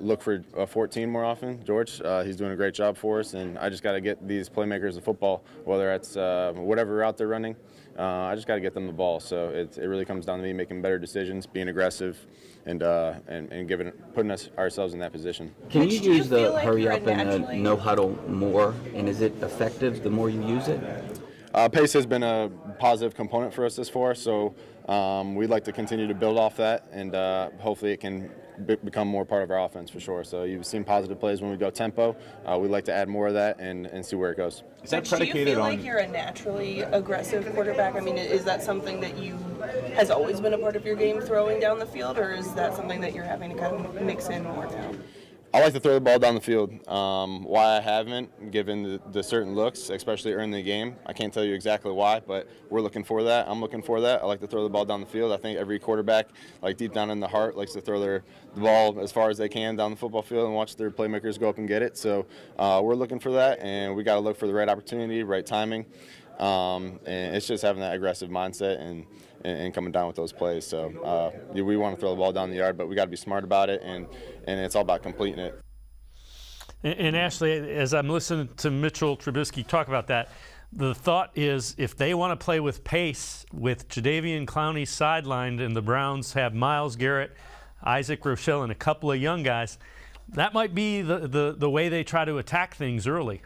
[SPEAKER 11] look for 14 more often. George, he's doing a great job for us, and I just got to get these playmakers the football, whether it's whatever route they're running. I just got to get them the ball. So it really comes down to me making better decisions, being aggressive, and putting ourselves in that position.
[SPEAKER 12] Can you use the hurry up and the no huddle more, and is it effective the more you use it?
[SPEAKER 11] Pace has been a positive component for us this far, so we'd like to continue to build off that, and hopefully it can become more part of our offense for sure. So you've seen positive plays when we go tempo. We'd like to add more of that and see where it goes.
[SPEAKER 13] Is that predicated on? Do you feel like you're a naturally aggressive quarterback? I mean, is that something that has always been a part of your game, throwing down the field, or is that something that you're having to kind of mix in more now?
[SPEAKER 11] I like to throw the ball down the field. Why I haven't, given the certain looks, especially early in the game, I can't tell you exactly why, but we're looking for that. I'm looking for that. I like to throw the ball down the field. I think every quarterback, like deep down in the heart, likes to throw the ball as far as they can down the football field and watch their playmakers go up and get it. So we're looking for that, and we got to look for the right opportunity, right timing. And it's just having that aggressive mindset and coming down with those plays. So we want to throw the ball down the yard, but we got to be smart about it, and it's all about completing it.
[SPEAKER 1] And Ashley, as I'm listening to Mitchell Trubisky talk about that, the thought is if they want to play with pace, with Jadeveon Clowney sidelined and the Browns have Myles Garrett, Isaac Rochelle, and a couple of young guys, that might be the way they try to attack things early.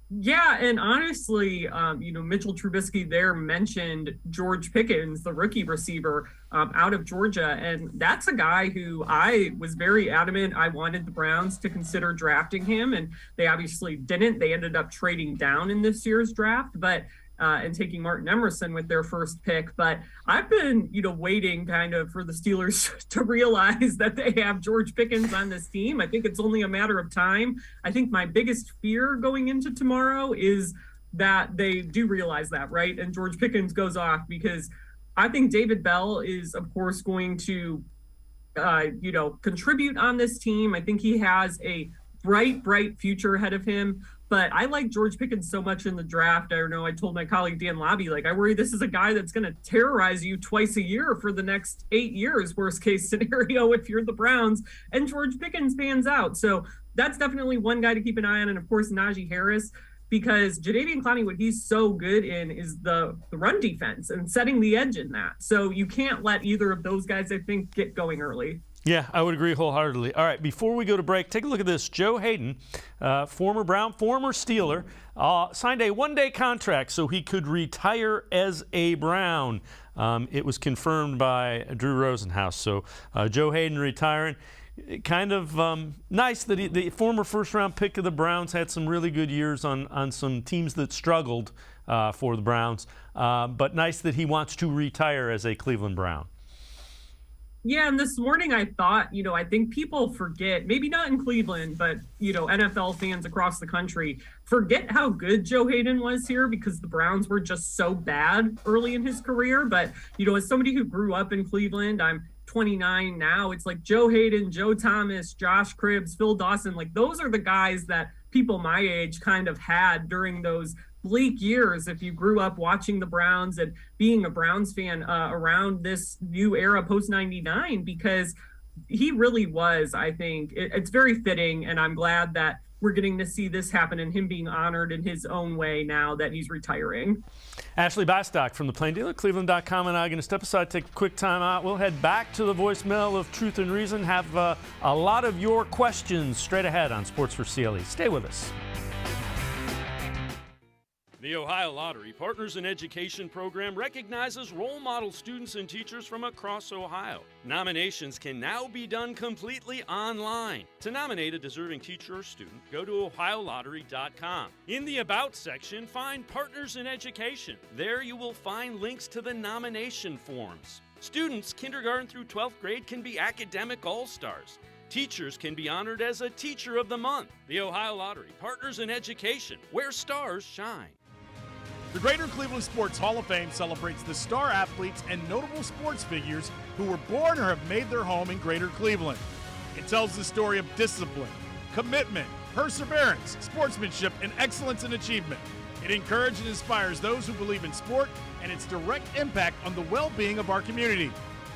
[SPEAKER 10] Yeah, and honestly, Mitchell Trubisky there mentioned George Pickens, the rookie receiver out of Georgia, and that's a guy who I was very adamant I wanted the Browns to consider drafting him, and they obviously didn't. They ended up trading down in this year's draft, but and taking Martin Emerson with their first pick. But I've been, waiting kind of for the Steelers to realize that they have George Pickens on this team. I think it's only a matter of time. I think my biggest fear going into tomorrow is that they do realize that, right? And George Pickens goes off, because I think David Bell is, of course, going to, contribute on this team. I think he has a bright future ahead of him. But I like George Pickens so much in the draft. I don't know, I told my colleague Dan Lobby, I worry this is a guy that's going to terrorize you twice a year for the next 8 years, worst case scenario, if you're the Browns, and George Pickens pans out. So that's definitely one guy to keep an eye on. And of course, Najee Harris, because Jadeveon Clowney, what he's so good in is the run defense and setting the edge in that. So you can't let either of those guys, I think, get going early.
[SPEAKER 1] Yeah, I would agree wholeheartedly. All right, before we go to break, take a look at this. Joe Haden, former Brown, former Steeler, signed a one-day contract so he could retire as a Brown. It was confirmed by Drew Rosenhaus. So Joe Haden retiring. Kind of nice that the former first-round pick of the Browns had some really good years on some teams that struggled for the Browns. But nice that he wants to retire as a Cleveland Brown.
[SPEAKER 10] Yeah, and this morning I thought, I think people forget, maybe not in Cleveland, but, NFL fans across the country forget how good Joe Haden was here, because the Browns were just so bad early in his career. But, as somebody who grew up in Cleveland, I'm 29 now. It's like Joe Haden, Joe Thomas, Josh Cribbs, Phil Dawson. Those are the guys that people my age kind of had during those bleak years if you grew up watching the Browns and being a Browns fan around this new era post 99, because he really was, I think it's very fitting, and I'm glad that we're getting to see this happen and him being honored in his own way now that he's retiring.
[SPEAKER 1] Ashley Bastock from the Plain Dealer, cleveland.com, and I are going to step aside, take a quick time out. We'll head back to the voicemail of Truth and Reason, have a lot of your questions straight ahead on Sports4CLE. Stay with us. The Ohio Lottery Partners in Education program recognizes role model students and teachers from across Ohio. Nominations can now be done completely online. To nominate a deserving teacher or student, go to ohiolottery.com. In the About section, find Partners in Education. There you will find links to the nomination forms. Students kindergarten through 12th grade can be academic all-stars. Teachers can be honored as a Teacher of the Month. The Ohio Lottery, partners in education, where stars shine.
[SPEAKER 5] The Greater Cleveland Sports Hall of Fame celebrates the star athletes and notable sports figures who were born or have made their home in Greater Cleveland. It tells the story of discipline, commitment, perseverance, sportsmanship, and excellence in achievement. It encourages and inspires those who believe in sport and its direct impact on the well-being of our community.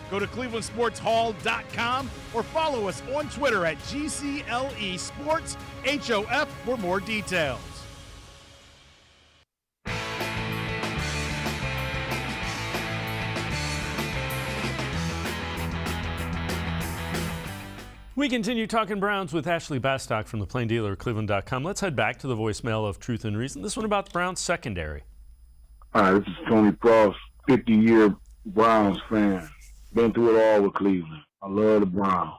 [SPEAKER 5] Go to clevelandsportshall.com or follow us on Twitter at GCLE Sports HOF for more details.
[SPEAKER 1] We continue talking Browns with Ashley Bastock from the Plain Dealer, cleveland.com. Let's head back to the voicemail of Truth and Reason. This one about the Browns secondary.
[SPEAKER 14] Hi, this is Tony Frost, 50-year Browns fan. Been through it all with Cleveland. I love the Browns.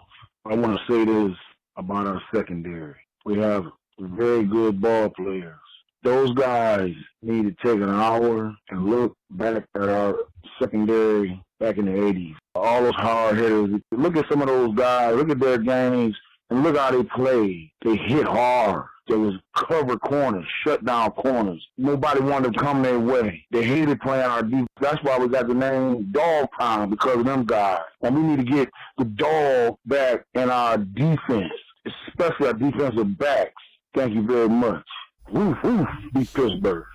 [SPEAKER 14] I want to say this about our secondary. We have very good ball players. Those guys need to take an hour and look back at our secondary back in the 80s. All those hard hitters. Look at some of those guys. Look at their games and look how they play. They hit hard. There was cover corners, shut down corners. Nobody wanted to come their way. They hated playing our defense. That's why we got the name Dog Pound, because of them guys. And we need to get the dog back in our defense, especially our defensive backs. Thank you very much. Woof, woof, beat Pittsburgh.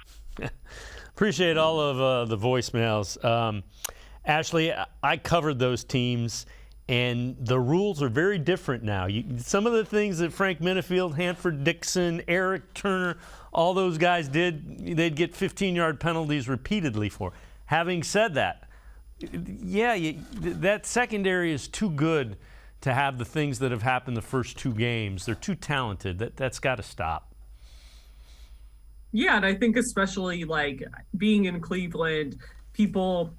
[SPEAKER 1] Appreciate all of the voicemails. Ashley, I covered those teams, and the rules are very different now. Some of the things that Frank Minifield, Hanford Dixon, Eric Turner, all those guys did, they'd get 15-yard penalties repeatedly for. Having said that, that secondary is too good to have the things that have happened the first two games. They're too talented. That's got to stop.
[SPEAKER 10] Yeah, and I think especially like being in Cleveland, people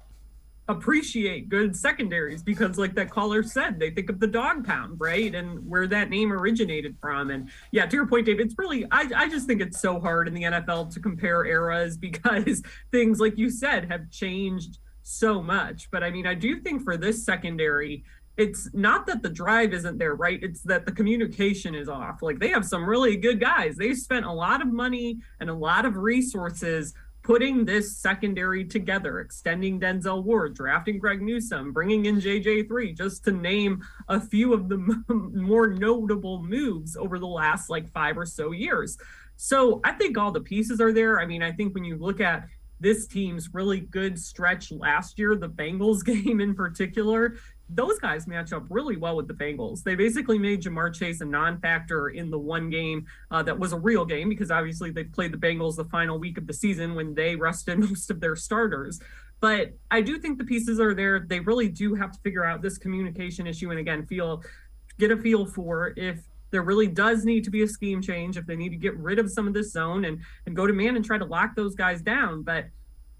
[SPEAKER 10] appreciate good secondaries because, like that caller said, they think of the Dog Pound, right? And where that name originated from. And yeah, to your point, Dave, it's really, I just think it's so hard in the NFL to compare eras because things, like you said, have changed so much. But I mean, I do think for this secondary, it's not that the drive isn't there, right? It's that the communication is off. Like, they have some really good guys. They've spent a lot of money and a lot of resources putting this secondary together, extending Denzel Ward, drafting Greg Newsome, bringing in JJ3, just to name a few of the more notable moves over the last 5 or so years. So I think all the pieces are there. I mean, I think when you look at this team's really good stretch last year, the Bengals game in particular, those guys match up really well with the Bengals. They basically made Jamar Chase a non-factor in the one game that was a real game, because obviously they played the Bengals the final week of the season when they rested most of their starters. But I do think the pieces are there. They really do have to figure out this communication issue and, again, get a feel for if there really does need to be a scheme change, if they need to get rid of some of this zone and go to man and try to lock those guys down. But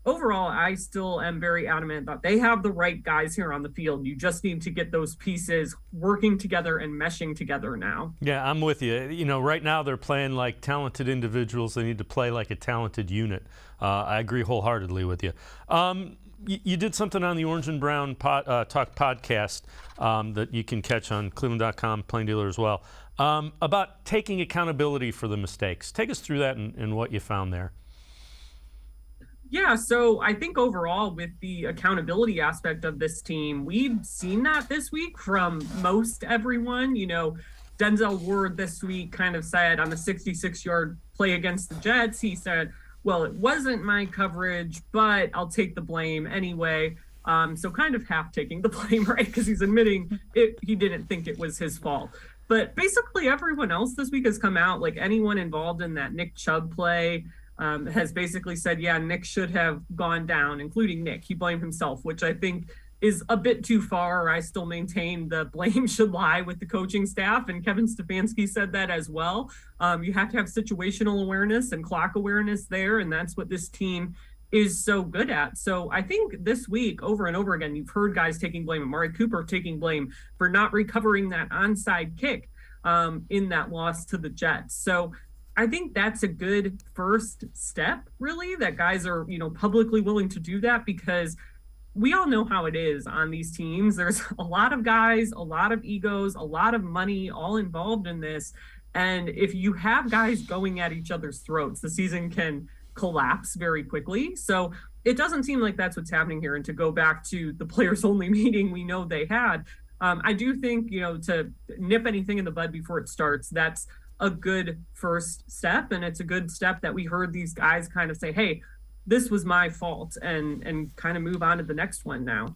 [SPEAKER 10] overall, I still am very adamant that they have the right guys here on the field. You just need to get those pieces working together and meshing together now. Yeah, I'm with you. You know, right now they're playing like talented individuals. They need to play like a talented unit. I agree wholeheartedly with you. You did something on the Orange and Brown Talk podcast that you can catch on cleveland.com, Plain Dealer as well, about taking accountability for the mistakes. Take us through that and what you found there. Yeah, so I think overall with the accountability aspect of this team, we've seen that this week from most everyone. You know, Denzel Ward this week kind of said on the 66-yard play against the Jets, he said, well, it wasn't my coverage, but I'll take the blame anyway. So kind of half taking the blame, right? Because he's admitting he didn't think it was his fault. But basically everyone else this week has come out, like anyone involved in that Nick Chubb play, has basically said, yeah, Nick should have gone down, including Nick. He blamed himself, which I think is a bit too far. I still maintain the blame should lie with the coaching staff, and Kevin Stefanski said that as well. You have to have situational awareness and clock awareness there, and that's what this team is so good at. So I think this week, over and over again, you've heard guys taking blame. Amari Cooper taking blame for not recovering that onside kick in that loss to the Jets. So I think that's a good first step, really, that guys are, publicly willing to do that, because we all know how it is on these teams. There's a lot of guys, a lot of egos, a lot of money all involved in this. And if you have guys going at each other's throats, the season can collapse very quickly. So it doesn't seem like that's what's happening here. And to go back to the players only meeting we know they had, I do think, to nip anything in the bud before it starts, that's a good first step. And it's a good step that we heard these guys kind of say, hey, this was my fault, and kind of move on to the next one now.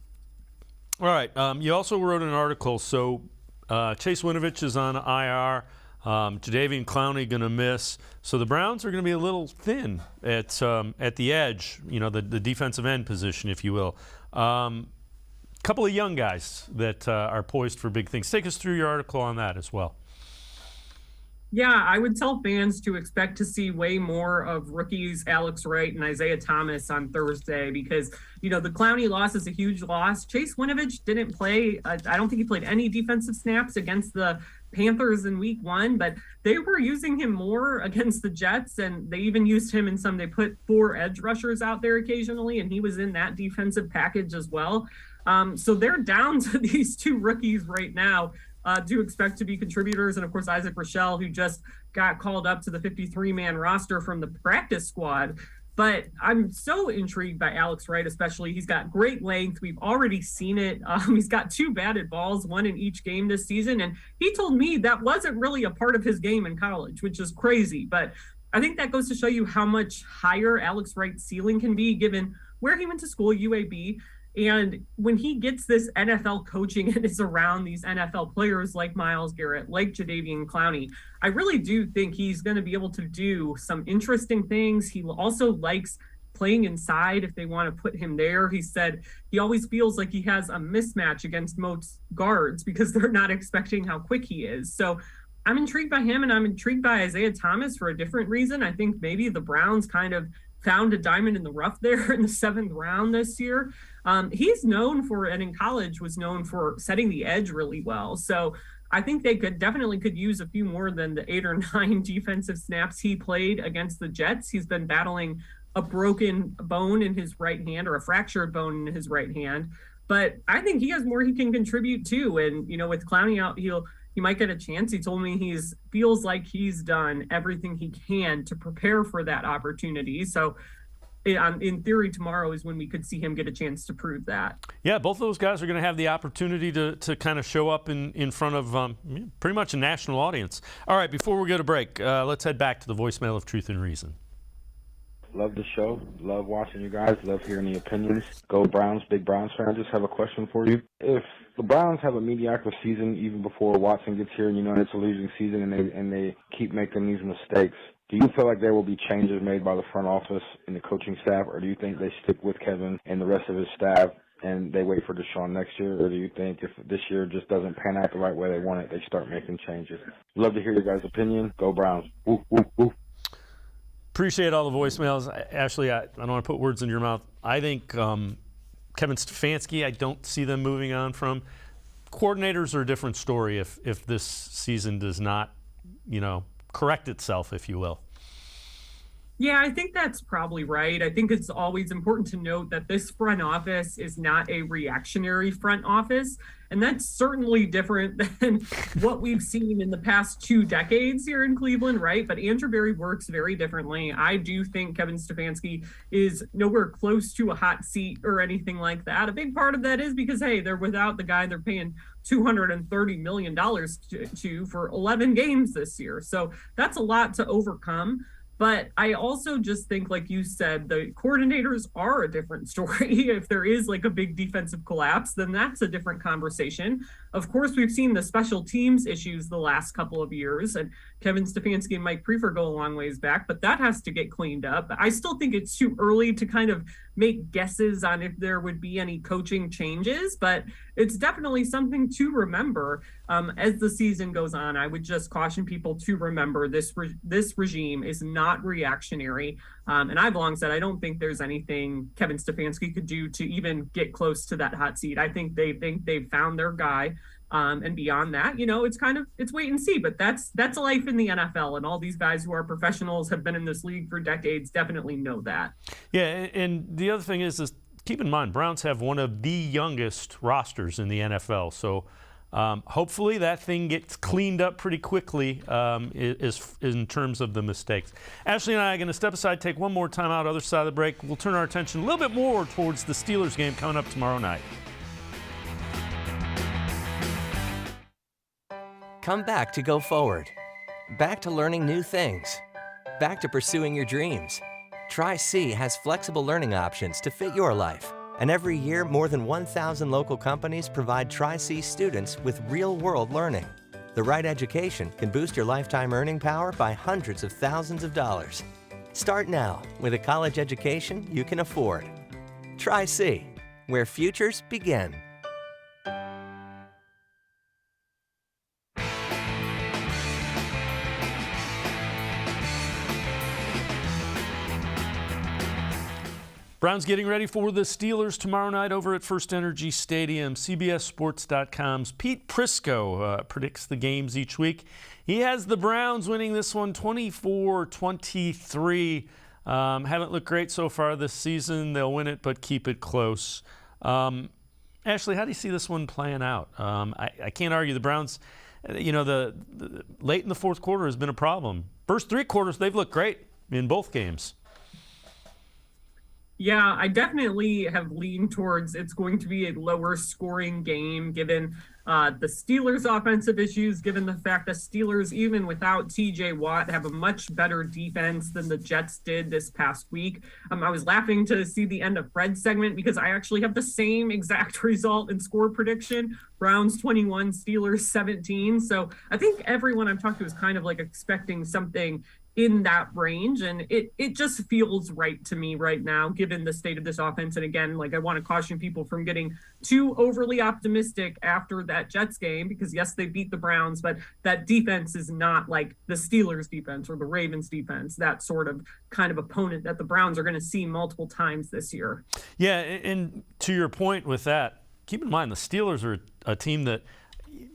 [SPEAKER 1] All right. You also wrote an article. So Chase Winovich is on IR. Jadeveon Clowney going to miss. So the Browns are going to be a little thin at the edge, the defensive end position, if you will. Couple of young guys that are poised for big things. Take us through your article on that as well.
[SPEAKER 10] Yeah, I would tell fans to expect to see way more of rookies Alex Wright and Isaiah Thomas on Thursday because, the Clowney loss is a huge loss. Chase Winovich didn't play. I don't think he played any defensive snaps against the Panthers in week 1, but they were using him more against the Jets, and they even used him in some. They put 4 edge rushers out there occasionally, and he was in that defensive package as well. So they're down to these 2 rookies right now. Do expect to be contributors. And of course, Isaac Rochelle, who just got called up to the 53-man roster from the practice squad. But I'm so intrigued by Alex Wright, especially. He's got great length. We've already seen it. He's got 2 batted balls, 1 in each game this season. And he told me that wasn't really a part of his game in college, which is crazy. But I think that goes to show you how much higher Alex Wright's ceiling can be given where he went to school, UAB. And when he gets this NFL coaching and is around these NFL players like Myles Garrett, like Jadeveon Clowney, I really do think he's going to be able to do some interesting things. He also likes playing inside if they want to put him there. He said he always feels like he has a mismatch against most guards because they're not expecting how quick he is. So I'm intrigued by him, and I'm intrigued by Isaiah Thomas for a different reason. I think maybe the Browns kind of found a diamond in the rough there in the 7th round this year. He's known for, and in college was known for setting the edge really well. So I think they could use a few more than the 8 or 9 defensive snaps he played against the Jets. He's been battling a broken bone in his right hand, or a fractured bone in his right hand. But I think he has more he can contribute too. And, with Clowney out, he might get a chance. He told me he feels like he's done everything he can to prepare for that opportunity. So in theory, tomorrow is when we could see him get a chance to prove that.
[SPEAKER 1] Yeah, both of those guys are going to have the opportunity to kind of show up in front of pretty much a national audience. All right, before we go to break, let's head back to the voicemail of Truth and Reason.
[SPEAKER 15] Love the show. Love watching you guys. Love hearing the opinions. Go Browns. Big Browns fan. I just have a question for you. If the Browns have a mediocre season even before Watson gets here, and it's a losing season, and they keep making these mistakes, do you feel like there will be changes made by the front office and the coaching staff, or do you think they stick with Kevin and the rest of his staff and they wait for Deshaun next year, or do you think if this year just doesn't pan out the right way they want it, they start making changes? Love to hear your guys' opinion. Go Browns. Woo, woo, woo.
[SPEAKER 1] Appreciate all the voicemails. Ashley, I don't want to put words in your mouth. I think Kevin Stefanski, I don't see them moving on from. Coordinators are a different story if this season does not, correct itself, if you will.
[SPEAKER 10] Yeah, I think that's probably right. I think it's always important to note that this front office is not a reactionary front office. And that's certainly different than what we've seen in the past 2 decades here in Cleveland, right? But Andrew Berry works very differently. I do think Kevin Stefanski is nowhere close to a hot seat or anything like that. A big part of that is because, hey, they're without the guy they're paying $230 million to for 11 games this year. So that's a lot to overcome. But I also just think, like you said, the coordinators are a different story. If there is like a big defensive collapse, then that's a different conversation. Of course, we've seen the special teams issues the last couple of years, and Kevin Stefanski and Mike Priefer go a long ways back, but that has to get cleaned up. I still think it's too early to kind of make guesses on if there would be any coaching changes, but it's definitely something to remember as the season goes on. I would just caution people to remember this regime is not reactionary. And I've long said I don't think there's anything Kevin Stefanski could do to even get close to that hot seat. I think they've found their guy. And beyond that, it's wait and see. But that's life in the NFL, and all these guys who are professionals have been in this league for decades definitely know that.
[SPEAKER 1] Yeah, and the other thing is keep in mind, Browns have one of the youngest rosters in the NFL. So hopefully that thing gets cleaned up pretty quickly in terms of the mistakes. Ashley and I are going to step aside, take one more time out, other side of the break. We'll turn our attention a little bit more towards the Steelers game coming up tomorrow night.
[SPEAKER 8] Come back to go forward. Back to learning new things. Back to pursuing your dreams. Tri-C has flexible learning options to fit your life. And every year, more than 1,000 local companies provide Tri-C students with real-world learning. The right education can boost your lifetime earning power by hundreds of thousands of dollars. Start now with a college education you can afford. Tri-C, where futures begin.
[SPEAKER 1] Browns getting ready for the Steelers tomorrow night over at First Energy Stadium. CBSSports.com's Pete Prisco predicts the games each week. He has the Browns winning this one 24-23. Haven't looked great so far this season. They'll win it, but keep it close. Ashley, how do you see this one playing out? I can't argue the Browns, the late in the fourth quarter has been a problem. First three quarters, they've looked great in both games.
[SPEAKER 10] Yeah, I definitely have leaned towards it's going to be a lower scoring game given the Steelers' offensive issues, given the fact that Steelers, even without TJ Watt, have a much better defense than the Jets did this past week. I was laughing to see the end of Fred's segment because I actually have the same exact result and score prediction. Browns 21, Steelers 17. So I think everyone I've talked to is kind of like expecting something in that range, and it just feels right to me right now given the state of this offense. And again, like, I want to caution people from getting too overly optimistic after that Jets game, because yes, they beat the Browns, but that defense is not like the Steelers defense or the Ravens defense, that sort of kind of opponent that the Browns are going to see multiple times this year.
[SPEAKER 1] Yeah, and to your point with that, keep in mind the Steelers are a team that,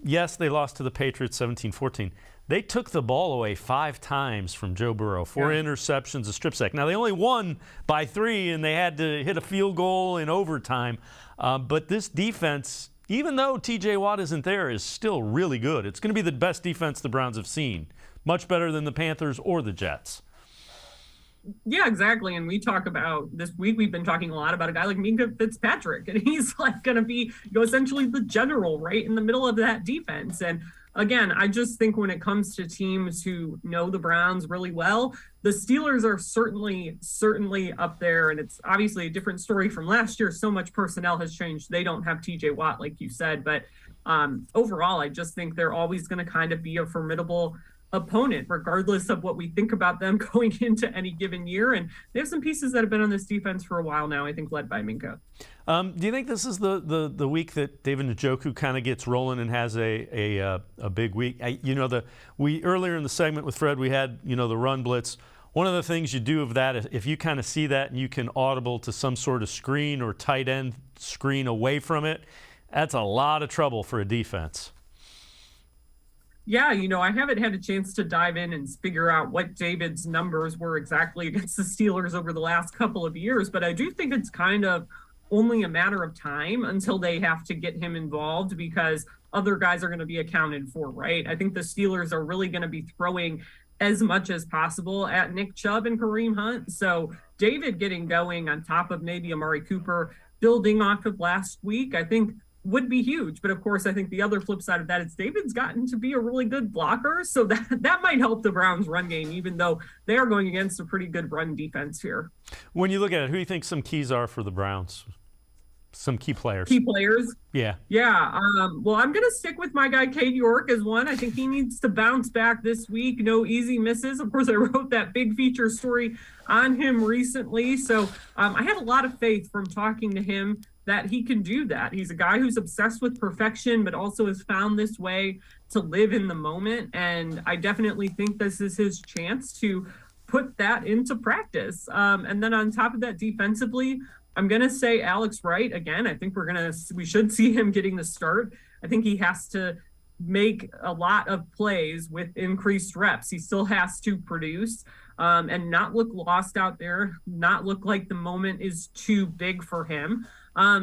[SPEAKER 1] yes, they lost to the Patriots 17-14. They took the ball away 5 times from Joe Burrow, 4 interceptions, a strip sack. Now, they only won by 3, and they had to hit a field goal in overtime. But this defense, even though TJ Watt isn't there, is still really good. It's going to be the best defense the Browns have seen, much better than the Panthers or the Jets.
[SPEAKER 10] Yeah, exactly. And we talk about this week, we've been talking a lot about a guy like Minkah Fitzpatrick, and he's like going to be essentially the general right in the middle of that defense. And again, I just think when it comes to teams who know the Browns really well, the Steelers are certainly up there. And it's obviously a different story from last year. So much personnel has changed. They don't have TJ Watt, like you said. But overall, I just think they're always going to kind of be a formidable opponent, regardless of what we think about them going into any given year. And they have some pieces that have been on this defense for a while now, I think, led by Minkah.
[SPEAKER 1] Do you think this is the week that David Njoku kind of gets rolling and has a big week? We earlier in the segment with Fred, we had the run blitz. One of the things you do of that, if you kind of see that and you can audible to some sort of screen or tight end screen away from it, that's a lot of trouble for a defense.
[SPEAKER 10] Yeah, I haven't had a chance to dive in and figure out what David's numbers were exactly against the Steelers over the last couple of years, but I do think it's kind of only a matter of time until they have to get him involved because other guys are going to be accounted for, right? I think the Steelers are really going to be throwing as much as possible at Nick Chubb and Kareem Hunt. So David getting going on top of maybe Amari Cooper, building off of last week, I think would be huge. But of course, I think the other flip side of that is David's gotten to be a really good blocker. So that might help the Browns run game, even though they are going against a pretty good run defense here.
[SPEAKER 1] When you look at it, who do you think some keys are for the Browns? Some key players.
[SPEAKER 10] Key players?
[SPEAKER 1] Yeah.
[SPEAKER 10] Yeah. Well, I'm going to stick with my guy, Cade York, as one. I think he needs to bounce back this week. No easy misses. Of course, I wrote that big feature story on him recently. So I had a lot of faith from talking to him that he can do that. He's a guy who's obsessed with perfection, but also has found this way to live in the moment. And I definitely think this is his chance to put that into practice. And then on top of that, defensively, I'm going to say Alex Wright again. I think we should see him getting the start. I think he has to make a lot of plays with increased reps. He still has to produce and not look lost out there, not look like the moment is too big for him.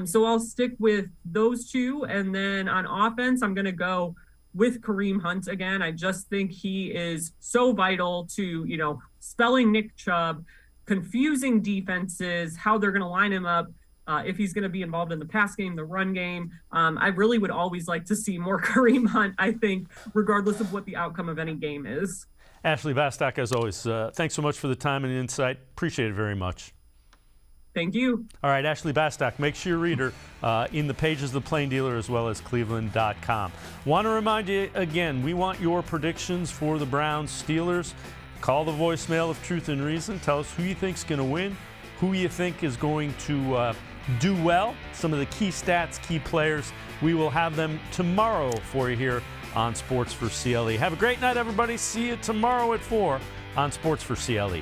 [SPEAKER 10] So I'll stick with those two. And then on offense, I'm going to go with Kareem Hunt again. I just think he is so vital to, spelling Nick Chubb, confusing defenses, how they're going to line him up. If he's going to be involved in the pass game, the run game. I really would always like to see more Kareem Hunt, I think, regardless of what the outcome of any game is.
[SPEAKER 1] Ashley Bastock, as always, thanks so much for the time and insight. Appreciate it very much.
[SPEAKER 10] Thank you.
[SPEAKER 1] All right, Ashley Bastock, make sure you read her in the pages of the Plain Dealer as well as cleveland.com. Want to remind you again, we want your predictions for the Browns-Steelers. Call the voicemail of Truth and Reason. Tell us who you think's going to win, who you think is going to do well, some of the key stats, key players. We will have them tomorrow for you here on Sports for CLE. Have a great night, everybody. See you tomorrow at 4 on Sports for CLE.